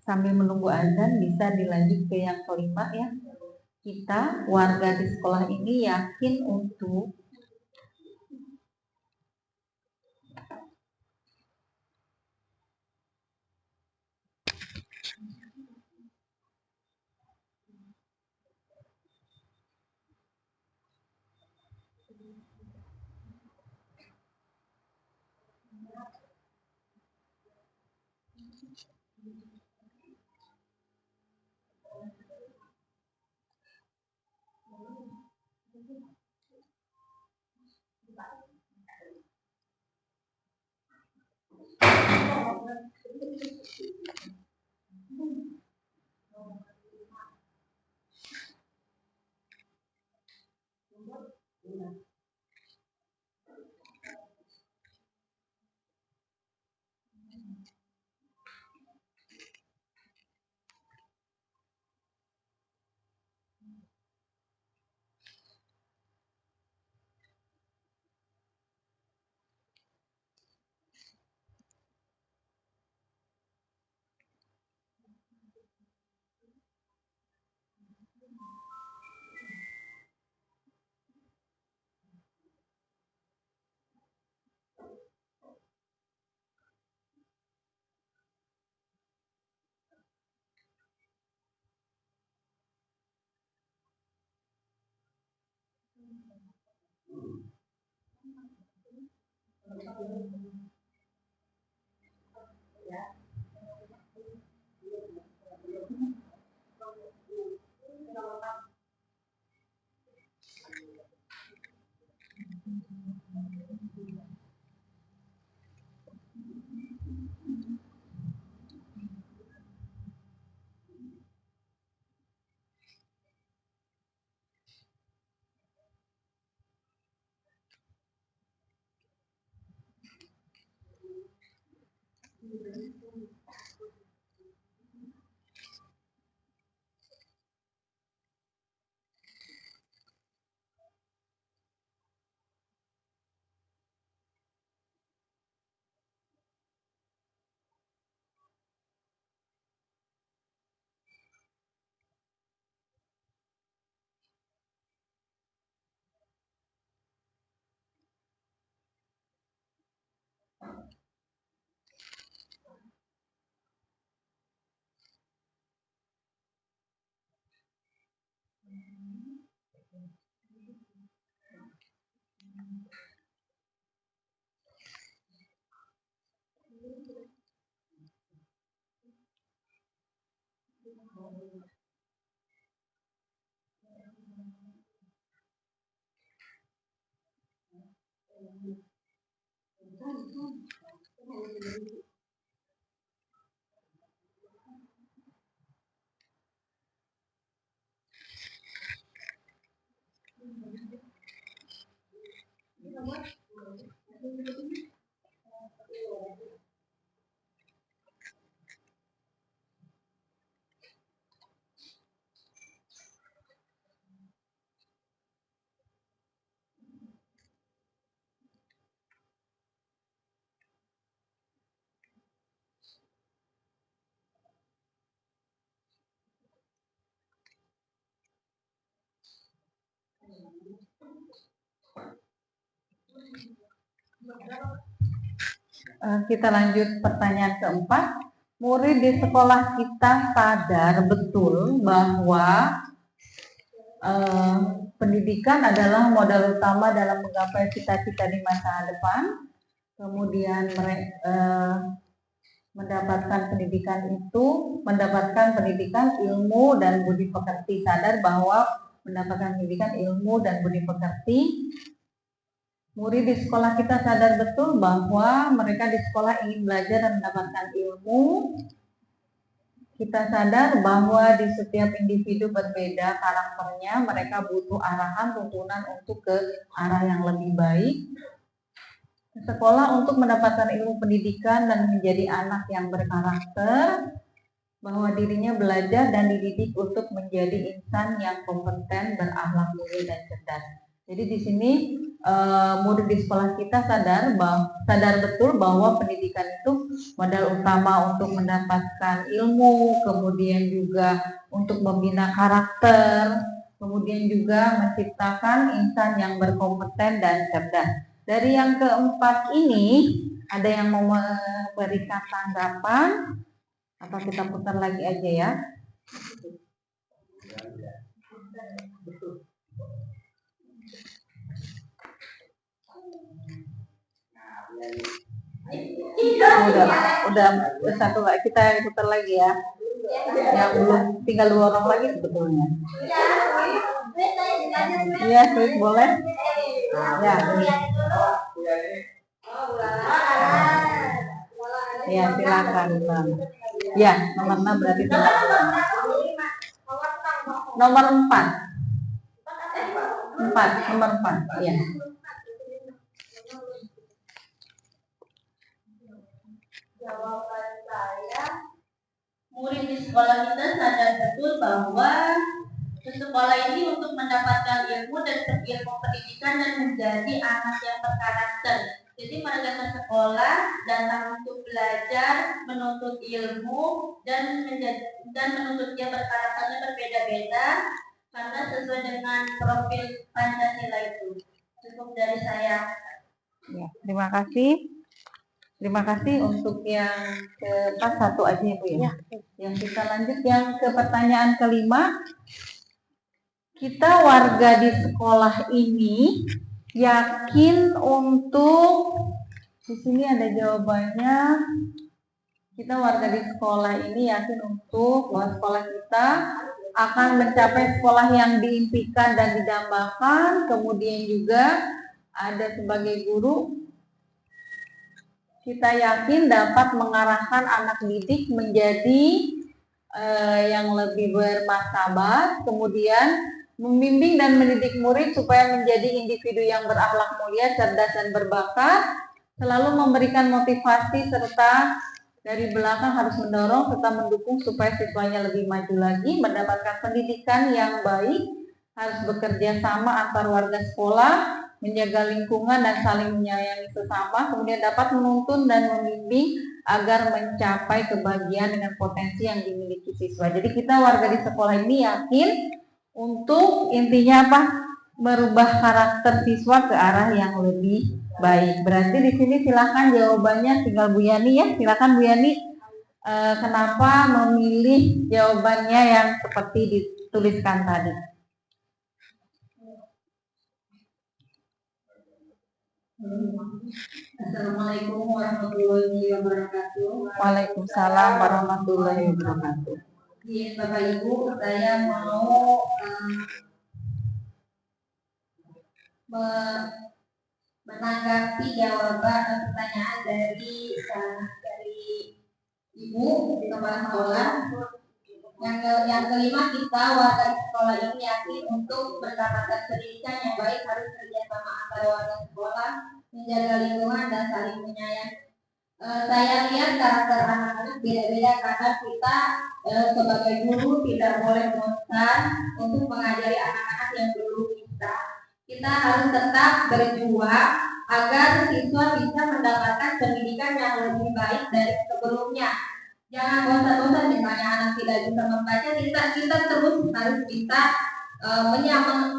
Sambil menunggu azan bisa dilanjut ke yang kelima ya. Kita warga di sekolah ini yakin untuk Kita lanjut pertanyaan keempat. Murid di sekolah kita sadar betul bahwa pendidikan adalah modal utama dalam menggapai cita-cita di masa depan. Kemudian mendapatkan pendidikan ilmu dan budi pekerti. Sadar bahwa mendapatkan pendidikan ilmu dan budi pekerti. Murid di sekolah kita sadar betul bahwa mereka di sekolah ingin belajar dan mendapatkan ilmu. Kita sadar bahwa di setiap individu berbeda karakternya, mereka butuh arahan, tuntunan untuk ke arah yang lebih baik. Sekolah untuk mendapatkan ilmu pendidikan dan menjadi anak yang berkarakter, bahwa dirinya belajar dan dididik untuk menjadi insan yang kompeten, berakhlak mulia dan cerdas. Jadi di sini murid di sekolah kita sadar betul bahwa pendidikan itu modal utama untuk mendapatkan ilmu, kemudian juga untuk membina karakter, kemudian juga menciptakan insan yang berkompeten dan cerdas. Dari yang keempat ini, ada yang mau memberikan tanggapan? Atau kita putar lagi aja ya? Udah satu lagi, kita putar lagi ya. Yang belum, tinggal 2 orang lagi sebetulnya. Iya, Sweet boleh. Ya. Ya, silakan. Ya, nomor 6 berarti tinggal nomor 4. Nomor 4. Ya. Jawaban saya, murid di sekolah kita sadar betul bahwa sekolah ini untuk mendapatkan ilmu dan berilmu pendidikan dan menjadi anak yang berkarakter. Jadi mereka ke sekolah datang untuk belajar, menuntut ilmu dan menuntut dia berkarakternya berbeda-beda karena sesuai dengan profil Pancasila itu. Cukup dari saya. Ya, terima kasih. Terima kasih untuk yang ke-4, satu aja ya Bu ya. Yang kita lanjut yang ke pertanyaan kelima. Kita warga di sekolah ini yakin untuk, di sini ada jawabannya. Kita warga di sekolah ini yakin untuk bahwa sekolah kita akan mencapai sekolah yang diimpikan dan didambakan. Kemudian juga ada sebagai guru, kita yakin dapat mengarahkan anak didik menjadi yang lebih bermartabat, kemudian membimbing dan mendidik murid supaya menjadi individu yang berakhlak mulia, cerdas dan berbakat, selalu memberikan motivasi serta dari belakang harus mendorong serta mendukung supaya siswanya lebih maju lagi, mendapatkan pendidikan yang baik, harus bekerja sama antar warga sekolah, menjaga lingkungan dan saling menyayangi sesama, kemudian dapat menuntun dan membimbing agar mencapai kebahagiaan dengan potensi yang dimiliki siswa. Jadi kita warga di sekolah ini yakin untuk intinya apa? Merubah karakter siswa ke arah yang lebih baik. Berarti di sini silakan jawabannya tinggal Bu Yani ya. Silakan Bu Yani, kenapa memilih jawabannya yang seperti dituliskan tadi? Assalamualaikum warahmatullahi wabarakatuh. Waalaikumsalam warahmatullahi wabarakatuh. Iya, Bapak Ibu, saya mau menanggapi jawaban pertanyaan dari Ibu di kepala sekolah. Yang kelima, kita warga di sekolah ini yakin untuk mendapatkan pendidikan yang baik harus kerjasama antara warga sekolah, menjaga lingkungan dan saling menyayangi. Saya lihat karakter anak-anak beda-beda karena kita sebagai guru tidak boleh bosan untuk mengajari anak-anak yang belum bisa. Kita harus tetap berjuang agar siswa bisa mendapatkan pendidikan yang lebih baik dari sebelumnya. Jangan bosan-bosan, misalnya anak tidak bisa membaca, kita terus harus bisa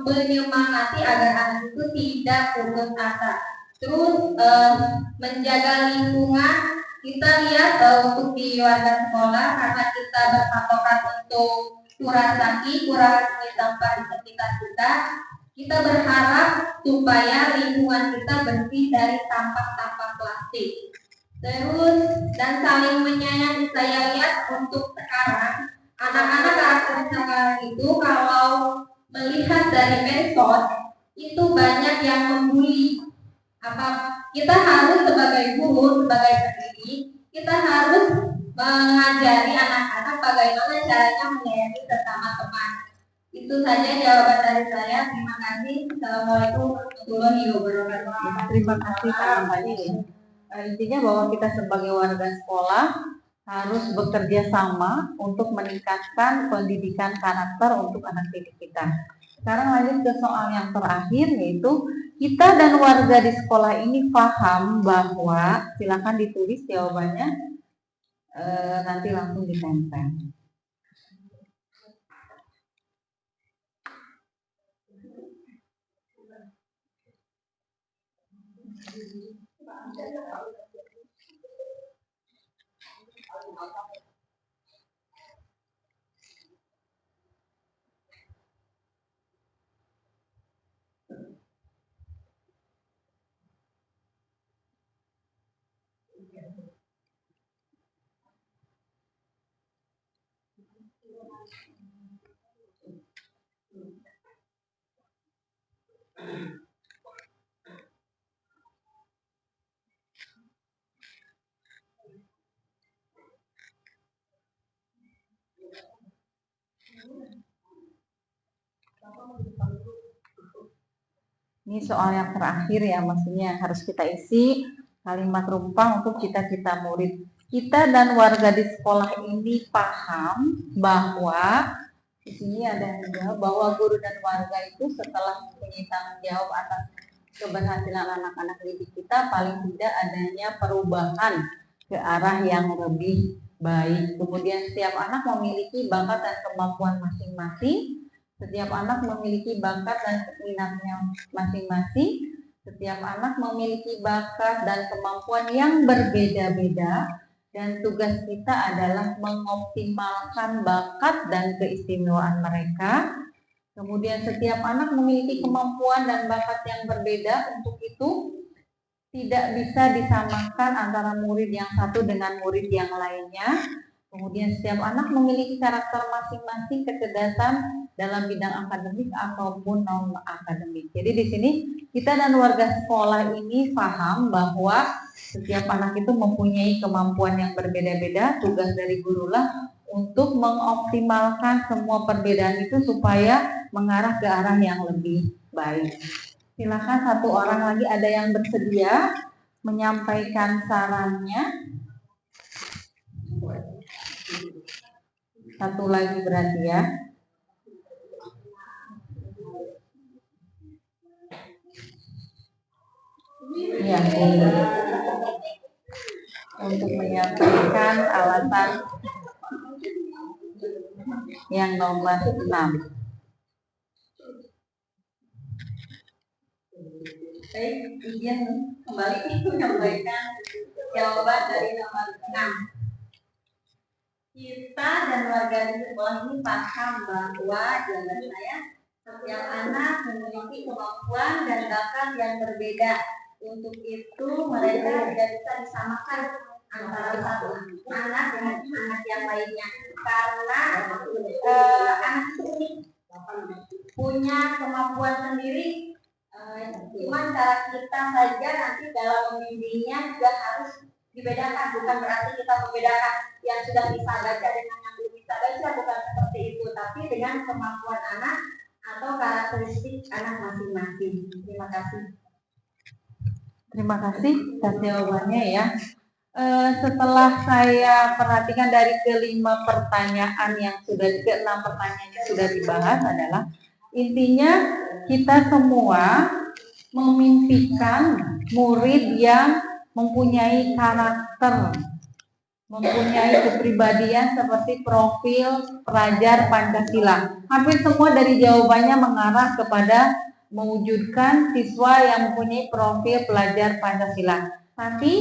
menyemangati agar anak itu tidak putus asa. Terus menjaga lingkungan, kita lihat untuk di warga sekolah karena kita berpatokan untuk kurangi sampah di sekitar kita berharap supaya lingkungan kita bersih dari sampah-sampah plastik. Terus dan saling menyayangi, saya lihat untuk sekarang anak-anak karakter sekarang itu kalau melihat dari medsos itu banyak yang membuli. Kita harus sebagai guru, sebagai pendidik, kita harus mengajari anak-anak bagaimana caranya menyayangi sesama teman. Itu saja jawaban dari saya. Terima kasih. Assalamualaikum warahmatullahi wabarakatuh. Terima kasih Pak Mbak. Intinya bahwa kita sebagai warga sekolah harus bekerja sama untuk meningkatkan pendidikan karakter untuk anak didik kita. Sekarang lanjut ke soal yang terakhir, yaitu kita dan warga di sekolah ini paham bahwa, silakan ditulis jawabannya, nanti langsung ditempel. Ini soal yang terakhir ya, maksudnya harus kita isi kalimat rumpang untuk cita-cita murid. Kita dan warga di sekolah ini paham bahwa di sini ada yang menjawab bahwa guru dan warga itu setelah mempunyai tanggung jawab atas keberhasilan anak-anak didik kita, paling tidak adanya perubahan ke arah yang lebih baik. Kemudian setiap anak memiliki bakat dan kemampuan masing-masing. Setiap anak memiliki bakat dan minatnya masing-masing. Setiap anak memiliki bakat dan kemampuan yang berbeda-beda, dan tugas kita adalah mengoptimalkan bakat dan keistimewaan mereka Kemudian setiap anak memiliki kemampuan dan bakat yang berbeda, untuk itu tidak bisa disamakan antara murid yang satu dengan murid yang lainnya. Kemudian setiap anak memiliki karakter masing-masing, kecerdasan dalam bidang akademik ataupun non akademik. Jadi di sini kita dan warga sekolah ini paham bahwa setiap anak itu mempunyai kemampuan yang berbeda-beda. Tugas dari gurulah untuk mengoptimalkan semua perbedaan itu supaya mengarah ke arah yang lebih baik. Silakan satu orang lagi, ada yang bersedia menyampaikan sarannya? Satu lagi berarti ya. Ya, untuk menyampaikan alasan yang nomor 6. Baik, izin kembali menyampaikan jawaban dari nomor 6. Kita dan warga di sekolah ini paham bahwa jawaban saya, setiap anak memiliki kemampuan dan bakat yang berbeda. Untuk itu mereka tidak bisa disamakan antara satu anak dengan anak yang lainnya, karena anak itu unik, punya kemampuan sendiri. Cuman cara kita saja nanti dalam membimbingnya juga harus dibedakan. Bukan berarti kita membedakan yang sudah bisa baca dengan yang belum bisa baca, bukan seperti itu, tapi dengan kemampuan anak atau karakteristik anak masing-masing. Terima kasih. Terima kasih atas jawabannya ya. Setelah saya perhatikan dari kelima pertanyaan yang sudah, keenam pertanyaan yang sudah dibahas adalah intinya kita semua memimpikan murid yang mempunyai karakter, mempunyai kepribadian seperti profil pelajar Pancasila. Hampir semua dari jawabannya mengarah kepada mewujudkan siswa yang mempunyai profil pelajar Pancasila. Tapi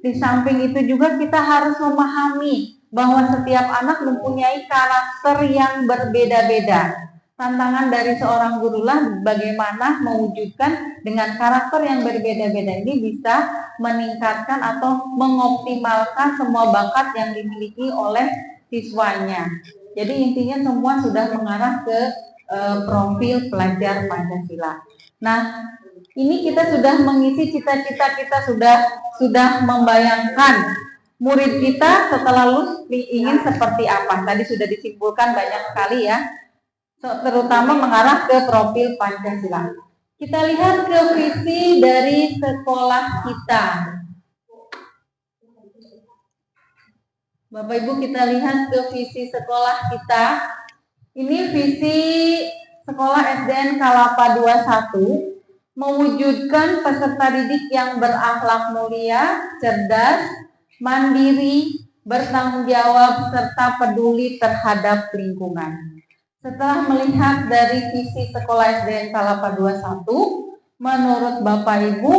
di samping itu juga kita harus memahami bahwa setiap anak mempunyai karakter yang berbeda-beda. Tantangan dari seorang gurulah bagaimana mewujudkan dengan karakter yang berbeda-beda ini bisa meningkatkan atau mengoptimalkan semua bakat yang dimiliki oleh siswanya. Jadi intinya semua sudah mengarah ke profil pelajar Pancasila. Nah, ini kita sudah mengisi cita-cita kita, sudah membayangkan murid kita setelah lulus ingin seperti apa. Tadi sudah disimpulkan banyak sekali ya, terutama mengarah ke profil Pancasila. Kita lihat ke visi dari sekolah kita. Bapak Ibu, kita lihat ke visi sekolah kita. Ini visi sekolah SDN Kalapa 21, mewujudkan peserta didik yang berakhlak mulia, cerdas, mandiri, bertanggung jawab, serta peduli terhadap lingkungan. Setelah melihat dari visi sekolah SDN Kalapa 21, menurut Bapak Ibu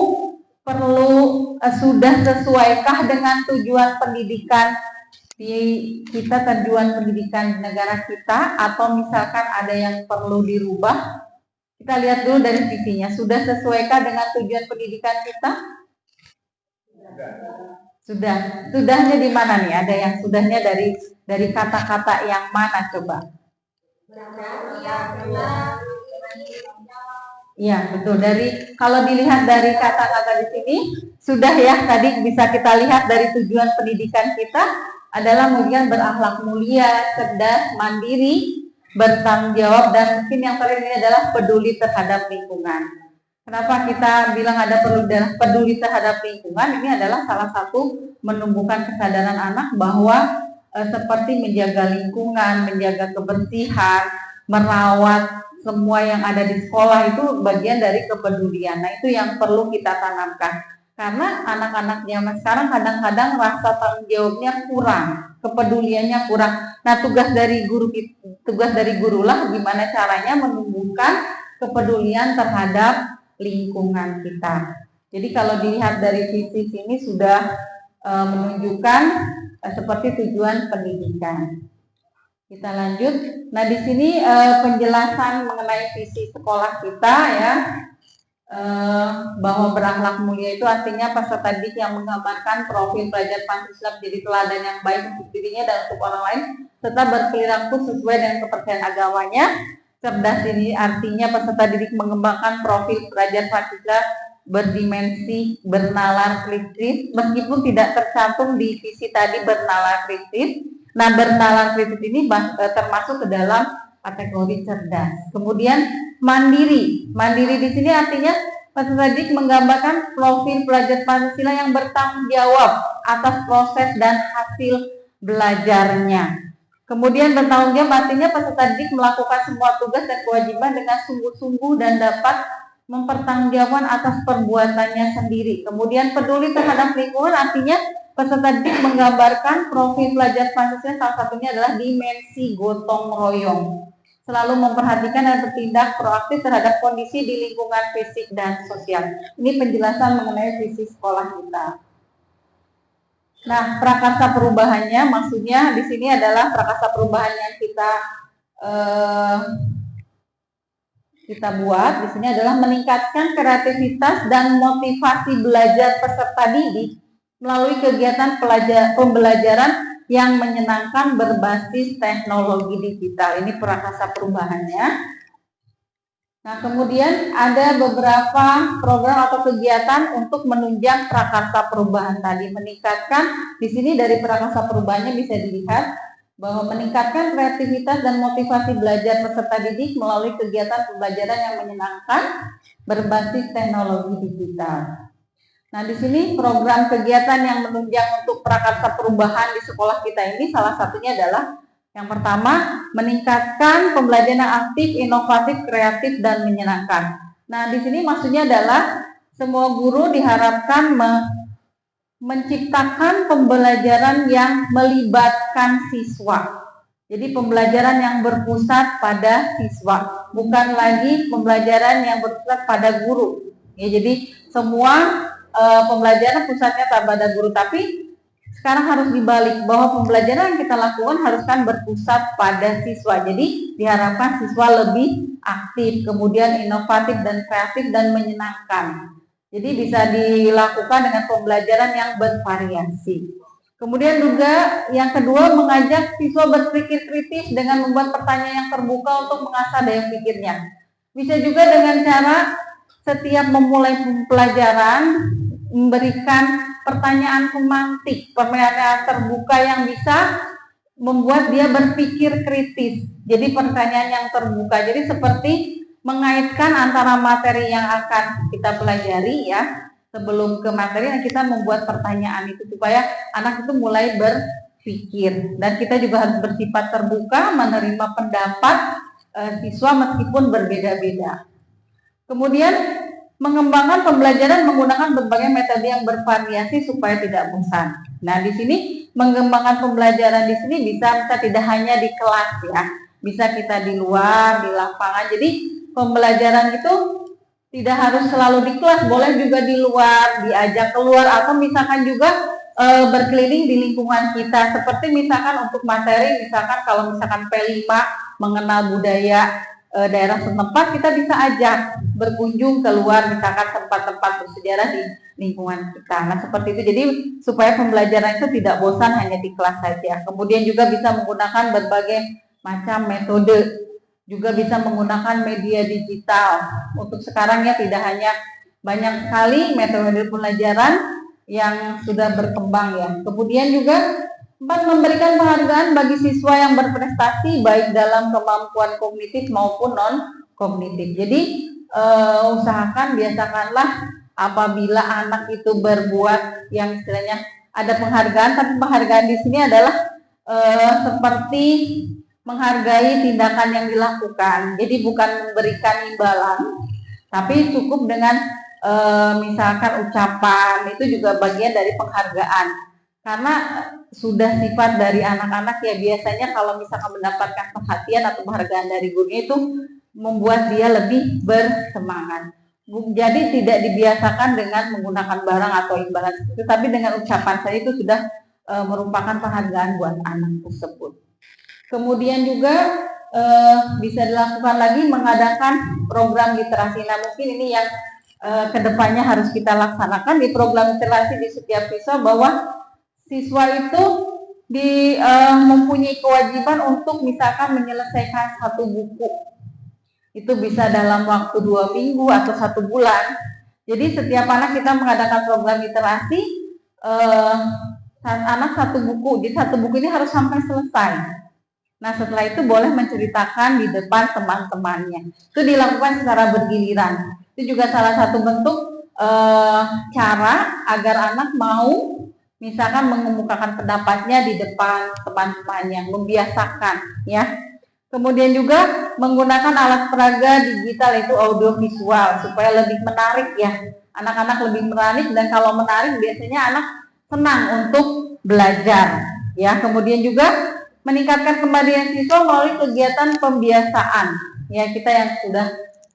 sudah sesuaikah dengan tujuan pendidikan kita, tujuan pendidikan negara kita, atau misalkan ada yang perlu dirubah? Kita lihat dulu dari visinya, sudah sesuaikah dengan tujuan pendidikan kita? Sudah. Sudahnya di mana nih? Ada yang sudahnya dari kata-kata yang mana coba? Iya, betul. Kalau dilihat dari kata-kata di sini sudah ya, tadi bisa kita lihat dari tujuan pendidikan kita adalah kemudian berakhlak mulia, cerdas, mandiri, bertanggung jawab, dan mungkin yang terakhir ini adalah peduli terhadap lingkungan. Kenapa kita bilang ada peduli terhadap lingkungan? Ini adalah salah satu menumbuhkan kesadaran anak bahwa seperti menjaga lingkungan, menjaga kebersihan, merawat semua yang ada di sekolah itu bagian dari kepedulian. Nah, itu yang perlu kita tanamkan. Karena anak-anak zaman sekarang kadang-kadang rasa tanggung jawabnya kurang, kepeduliannya kurang. Nah, tugas dari gurulah gimana caranya menumbuhkan kepedulian terhadap lingkungan kita. Jadi kalau dilihat dari visi sini sudah menunjukkan seperti tujuan pendidikan. Kita lanjut. Nah, di sini penjelasan mengenai visi sekolah kita ya, bahwa berakhlak mulia itu artinya peserta didik yang menggambarkan profil pelajar Pancasila menjadi teladan yang baik untuk dirinya dan untuk orang lain, serta berperilaku sesuai dengan kepercayaan agamanya. Cerdas ini artinya peserta didik mengembangkan profil pelajar Pancasila berdimensi bernalar kritis, meskipun tidak tercantum di visi tadi bernalar kritis. Nah, bernalar kritis ini termasuk ke dalam kategori cerdas. Kemudian mandiri. Mandiri di sini artinya peserta didik menggambarkan profil pelajar Pancasila yang bertanggung jawab atas proses dan hasil belajarnya. Kemudian bertanggung jawab artinya peserta didik melakukan semua tugas dan kewajiban dengan sungguh-sungguh dan dapat mempertanggungjawabkan atas perbuatannya sendiri. Kemudian peduli terhadap lingkungan artinya peserta didik menggambarkan profil pelajar Pancasila, salah satunya adalah dimensi gotong royong, selalu memperhatikan dan bertindak proaktif terhadap kondisi di lingkungan fisik dan sosial. Ini penjelasan mengenai visi sekolah kita. Nah, prakarsa perubahannya maksudnya di sini adalah prakarsa perubahan yang kita buat di sini adalah meningkatkan kreativitas dan motivasi belajar peserta didik melalui kegiatan pembelajaran yang menyenangkan berbasis teknologi digital. Ini prakarsa perubahannya. Nah, kemudian ada beberapa program atau kegiatan untuk menunjang prakarsa perubahan tadi. Meningkatkan, di sini dari prakarsa perubahannya bisa dilihat bahwa meningkatkan kreativitas dan motivasi belajar peserta didik melalui kegiatan pembelajaran yang menyenangkan berbasis teknologi digital. Nah, di sini program kegiatan yang menunjang untuk prakarsa perubahan di sekolah kita ini salah satunya adalah yang pertama, meningkatkan pembelajaran yang aktif, inovatif, kreatif, dan menyenangkan. Nah, di sini maksudnya adalah semua guru diharapkan menciptakan pembelajaran yang melibatkan siswa. Jadi pembelajaran yang berpusat pada siswa, bukan lagi pembelajaran yang berpusat pada guru. Ya, jadi semua pembelajaran pusatnya pada guru, tapi sekarang harus dibalik bahwa pembelajaran yang kita lakukan haruskan berpusat pada siswa. Jadi diharapkan siswa lebih aktif, kemudian inovatif dan kreatif dan menyenangkan. Jadi bisa dilakukan dengan pembelajaran yang bervariasi. Kemudian juga yang kedua, mengajak siswa berpikir kritis dengan membuat pertanyaan yang terbuka untuk mengasah daya pikirnya. Bisa juga dengan cara setiap memulai pelajaran memberikan pertanyaan pemantik, pertanyaan terbuka yang bisa membuat dia berpikir kritis. Jadi pertanyaan yang terbuka. Jadi seperti mengaitkan antara materi yang akan kita pelajari ya, sebelum ke materi kita membuat pertanyaan itu supaya anak itu mulai berpikir, dan kita juga harus bersifat terbuka menerima pendapat siswa meskipun berbeda-beda. Kemudian mengembangkan pembelajaran menggunakan berbagai metode yang bervariasi supaya tidak bosan. Nah, di sini mengembangkan pembelajaran di sini bisa tidak hanya di kelas ya, bisa kita di luar, di lapangan. Jadi pembelajaran itu tidak harus selalu di kelas, boleh juga di luar, diajak keluar, atau misalkan juga berkeliling di lingkungan kita. Seperti misalkan untuk materi, misalkan kalau misalkan P5 mengenal budaya daerah setempat, kita bisa ajak berkunjung keluar, misalkan tempat-tempat bersejarah di lingkungan kita. Nah, seperti itu. Jadi supaya pembelajaran itu tidak bosan hanya di kelas saja. Kemudian juga bisa menggunakan berbagai macam metode. Juga bisa menggunakan media digital. Untuk sekarang ya tidak hanya, banyak sekali metode pembelajaran yang sudah berkembang ya. Kemudian juga memberikan penghargaan bagi siswa yang berprestasi baik dalam kemampuan kognitif maupun non kognitif. Jadi usahakan, biasakanlah apabila anak itu berbuat yang istilahnya ada penghargaan, tapi penghargaan di sini adalah seperti menghargai tindakan yang dilakukan. Jadi bukan memberikan imbalan, tapi cukup dengan misalkan ucapan, itu juga bagian dari penghargaan. Karena sudah sifat dari anak-anak ya, biasanya kalau misalkan mendapatkan perhatian atau penghargaan dari gurunya itu membuat dia lebih bersemangat. Jadi tidak dibiasakan dengan menggunakan barang atau imbalan itu, tapi dengan ucapan saja itu sudah merupakan penghargaan buat anak tersebut. Kemudian juga bisa dilakukan lagi mengadakan program literasi. Nah, mungkin ini yang kedepannya harus kita laksanakan di program literasi di setiap siswa, bahwa siswa itu mempunyai kewajiban untuk misalkan menyelesaikan satu buku. Itu bisa dalam waktu 2 minggu atau 1 bulan. Jadi setiap anak kita mengadakan program literasi, anak satu buku. Jadi satu buku ini harus sampai selesai. Nah, setelah itu boleh menceritakan di depan teman-temannya. Itu dilakukan secara bergiliran. Itu juga salah satu bentuk cara agar anak mau misalkan mengemukakan pendapatnya di depan teman-temannya, membiasakan ya. Kemudian juga menggunakan alat peraga digital, itu audiovisual, supaya lebih menarik ya. Anak-anak lebih menarik, dan kalau menarik biasanya anak senang untuk belajar ya. Kemudian juga meningkatkan kemandirian siswa melalui kegiatan pembiasaan. Ya, kita yang sudah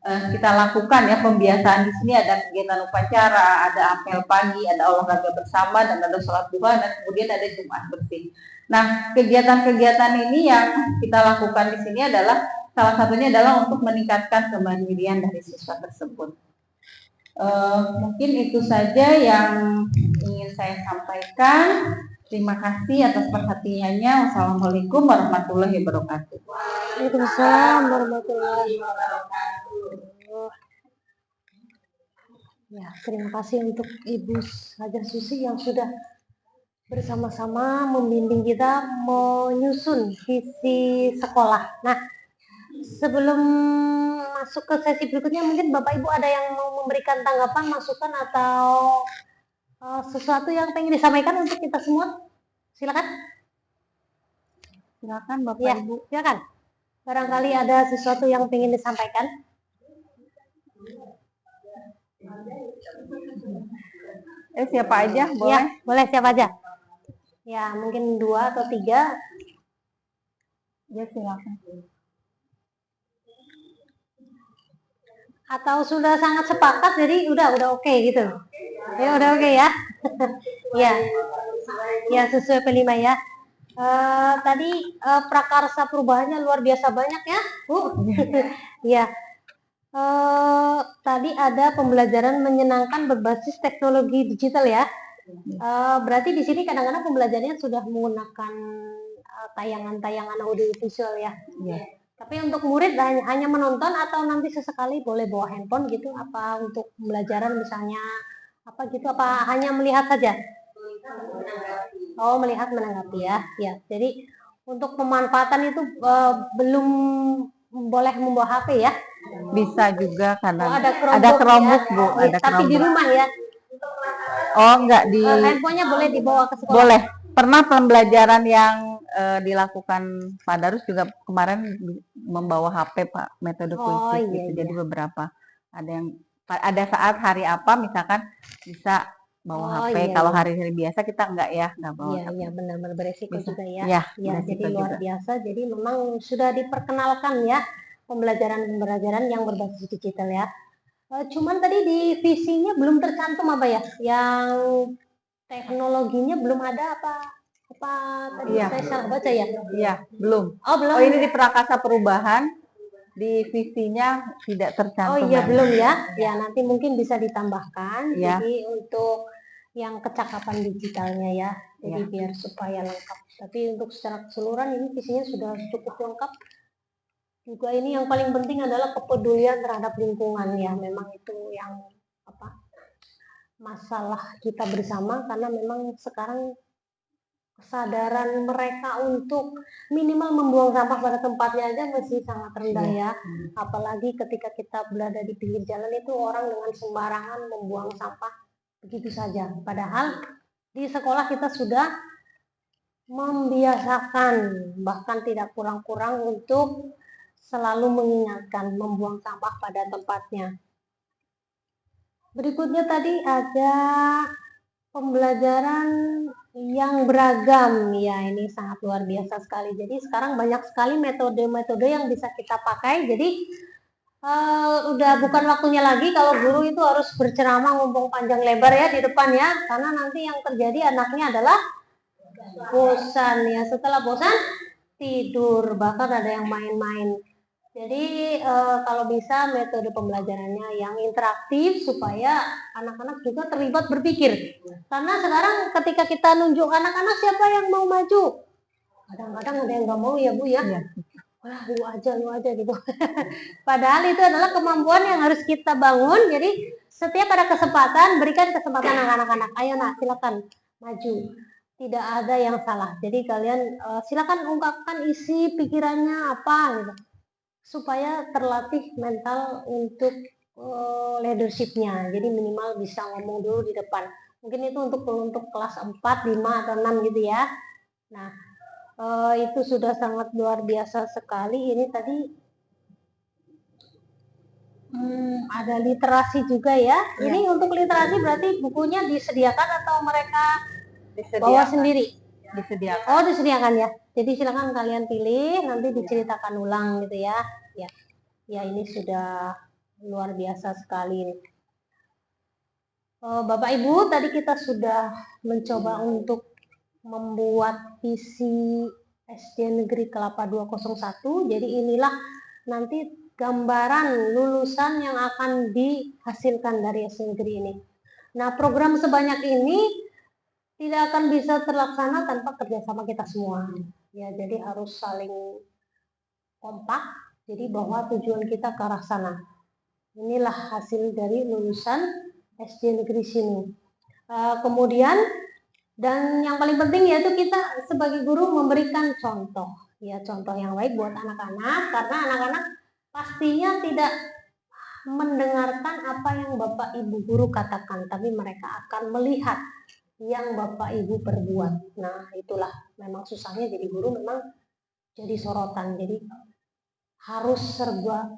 kita lakukan ya pembiasaan di sini, ada kegiatan upacara, ada apel pagi, ada olahraga bersama, dan ada sholat duha, dan kemudian ada Jumat bersih. Nah, kegiatan-kegiatan ini yang kita lakukan di sini adalah salah satunya adalah untuk meningkatkan kemandirian dari siswa tersebut. Mungkin itu saja yang ingin saya sampaikan. Terima kasih atas perhatiannya. Wassalamualaikum warahmatullahi wabarakatuh. Waalaikumsalam warahmatullahi wabarakatuh. Ya, terima kasih untuk Ibu Hajar Susi yang sudah bersama-sama membimbing kita menyusun visi sekolah. Nah, sebelum masuk ke sesi berikutnya, mungkin Bapak Ibu ada yang mau memberikan tanggapan, masukan, atau sesuatu yang pengen disampaikan untuk kita semua? Silakan. Silakan Bapak Ya, Ibu. silakan. Barangkali ada sesuatu yang pengen disampaikan. Siapa aja boleh? Ya, boleh siapa aja. Ya, mungkin 2 atau 3. Ya, silakan. Atau sudah sangat sepakat, jadi udah oke gitu. Ya, udah oke ya. Ya. Ya, sesuai P5 ya. Tadi prakarsa perubahannya luar biasa banyak ya, Bu. Ya. Tadi ada pembelajaran menyenangkan berbasis teknologi digital ya. Berarti di sini kadang-kadang pembelajarannya sudah menggunakan tayangan-tayangan audiovisual ya. Ya. Tapi untuk murid hanya menonton, atau nanti sesekali boleh bawa handphone gitu? Apa untuk pembelajaran misalnya apa gitu? Apa hanya melihat saja? Oh, melihat menanggapi ya. Ya. Jadi untuk pemanfaatan itu belum boleh membawa HP ya? Bisa juga karena Oh, ada Chromebook ya. Bu, ada Tapi di Chromebook. rumah ya. Oh, enggak di Handphonenya boleh dibawa ke sekolah. boleh. Pernah pembelajaran yang dilakukan Pak Darus juga kemarin membawa HP Pak, metode Oh, kuis iya, gitu. iya. Jadi beberapa ada saat hari apa misalkan bisa bawa HP. Iya, Kalau iya. hari-hari biasa kita enggak bawa Iya, HP. iya, benar-benar beresiko Bisa. juga ya. Iya, Ya, beresiko jadi luar juga. biasa. Jadi memang sudah diperkenalkan ya pembelajaran yang berbasis digital ya. Cuman tadi di visinya belum tercantum apa ya? Yang teknologinya belum ada apa tadi Iya. saya salah baca ya? Iya, belum. Oh, belum. Oh, ini di Prakarsa Perubahan, di visinya tidak Oh tercantum. iya, memang. belum ya. Ya, nanti mungkin bisa ditambahkan. Ya. Jadi untuk yang kecakapan digitalnya ya. Jadi Ya. biar supaya lengkap. Tapi untuk secara keseluruhan ini visinya sudah cukup lengkap. Juga ini yang paling penting adalah kepedulian terhadap lingkungan ya. Memang itu yang masalah kita bersama, karena memang sekarang kesadaran mereka untuk minimal membuang sampah pada tempatnya aja masih sangat rendah ya. Apalagi ketika kita berada di pinggir jalan, itu orang dengan sembarangan membuang sampah begitu saja. Padahal di sekolah kita sudah membiasakan, bahkan tidak kurang-kurang untuk selalu mengingatkan membuang sampah pada tempatnya. Berikutnya tadi ada pembelajaran yang beragam ya, ini sangat luar biasa sekali. Jadi sekarang banyak sekali metode-metode yang bisa kita pakai. Jadi udah bukan waktunya lagi kalau guru itu harus berceramah ngomong panjang lebar ya di depan ya, karena nanti yang terjadi anaknya adalah bosan ya. Setelah bosan tidur, bahkan ada yang main-main. Jadi kalau bisa metode pembelajarannya yang interaktif supaya anak-anak juga terlibat berpikir. Karena sekarang ketika kita nunjuk anak-anak siapa yang mau maju, kadang-kadang ada yang nggak mau ya Bu ya. Iya. Wah lu aja gitu. Padahal itu adalah kemampuan yang harus kita bangun. Jadi setiap ada kesempatan berikan kesempatan anak-anak. Ayo nak silakan maju. Tidak ada yang salah. Jadi kalian silakan ungkapkan isi pikirannya apa gitu. Supaya terlatih mental untuk leadershipnya. Jadi minimal bisa ngomong dulu di depan. Mungkin itu untuk kelas 4, 5 atau 6 gitu ya. Nah, itu sudah sangat luar biasa sekali. Ini tadi ada literasi juga ya. Ini untuk literasi berarti bukunya disediakan atau mereka bawa sendiri? Disediakan. Oh, disediakan ya. Jadi silakan kalian pilih, nanti diceritakan ulang gitu ya. Ya ini sudah luar biasa sekali ini. Bapak Ibu, tadi kita sudah mencoba untuk membuat visi SD Negeri Kelapa 201. Jadi inilah nanti gambaran lulusan yang akan dihasilkan dari SD Negeri ini. Nah, program sebanyak ini tidak akan bisa terlaksana tanpa kerjasama kita semua. Ya, jadi harus saling kompak. Jadi bahwa tujuan kita ke arah sana. Inilah hasil dari lulusan SD Negeri sini. Kemudian dan yang paling penting yaitu kita sebagai guru memberikan contoh, ya contoh yang baik buat anak-anak karena anak-anak pastinya tidak mendengarkan apa yang Bapak Ibu guru katakan, tapi mereka akan melihat yang Bapak Ibu perbuat. Nah, itulah memang susahnya jadi guru, memang jadi sorotan. Jadi harus serba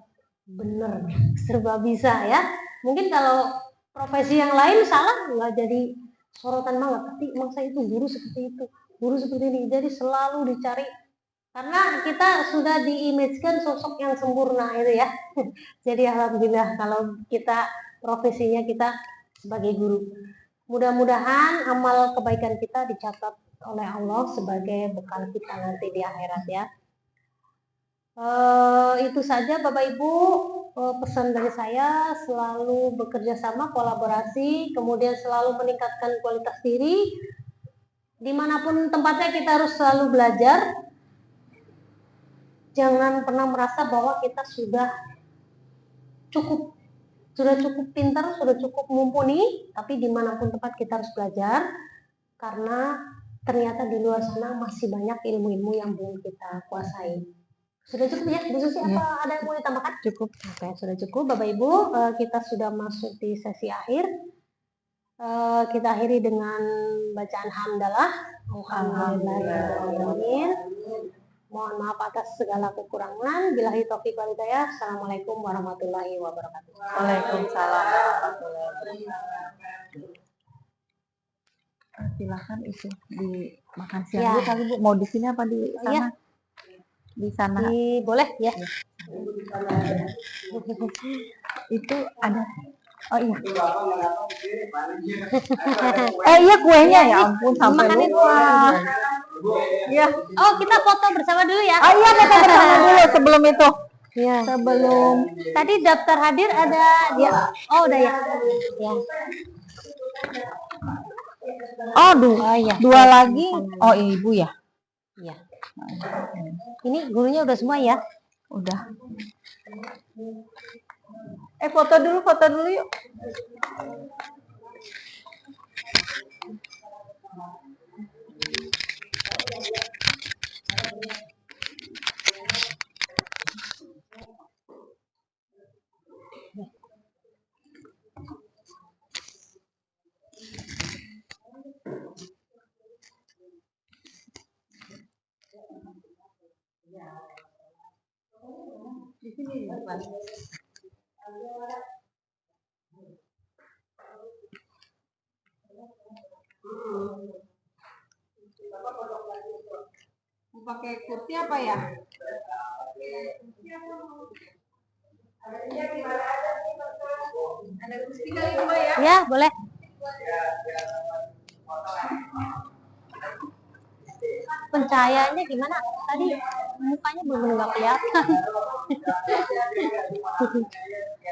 benar, serba bisa ya. Mungkin kalau profesi yang lain salah nggak jadi sorotan banget, tapi emang saya itu guru seperti itu, guru seperti ini. Jadi selalu dicari karena kita sudah diimagekan sosok yang sempurna itu ya. Jadi alhamdulillah kalau kita profesinya kita sebagai guru. Mudah-mudahan amal kebaikan kita dicatat oleh Allah sebagai bekal kita nanti di akhirat ya. Itu saja Bapak Ibu, pesan dari saya selalu bekerja sama, kolaborasi, kemudian selalu meningkatkan kualitas diri. Dimanapun tempatnya kita harus selalu belajar. Jangan pernah merasa bahwa kita sudah cukup pintar, sudah cukup mumpuni, tapi dimanapun tempat kita harus belajar, karena ternyata di luar sana masih banyak ilmu-ilmu yang belum kita kuasai. Sudah cukup ya, Bu Susi? Apa ada yang mau ditambahkan? Cukup. Oke, sudah cukup Bapak Ibu. Kita sudah masuk di sesi akhir. Kita akhiri dengan bacaan hamdalah. Alhamdulillahirrahmanirrahim. Mohon maaf atas segala kekurangan. Billahi taufiq wal hidayah. Assalamualaikum warahmatullahi wabarakatuh. Waalaikumsalam warahmatullahi wabarakatuh. Silakan itu di makan siang Ya. dulu kali Bu. Mau di sini apa di sana? Iya. Di sana. Boleh ya. Itu ada. Oh iya. Iya kuenya ya ampun sampai Makan lupa. Iya. Oh, kita foto bersama dulu ya. Oh iya kita bersama dulu sebelum itu. Ya. Sebelum Tadi daftar hadir ada dia. Oh, udah ya. Ya. oh iya. dua lagi. Oh ibu ya. Iya. Ini gurunya udah semua ya. Udah. Foto dulu yuk. Di sini depan. Mau pakai kursi apa ya? Ada kursi kali dua ya? Ya, boleh. Pencahayaannya gimana tadi? mukanya bener-bener nggak kelihatan.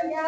Ya,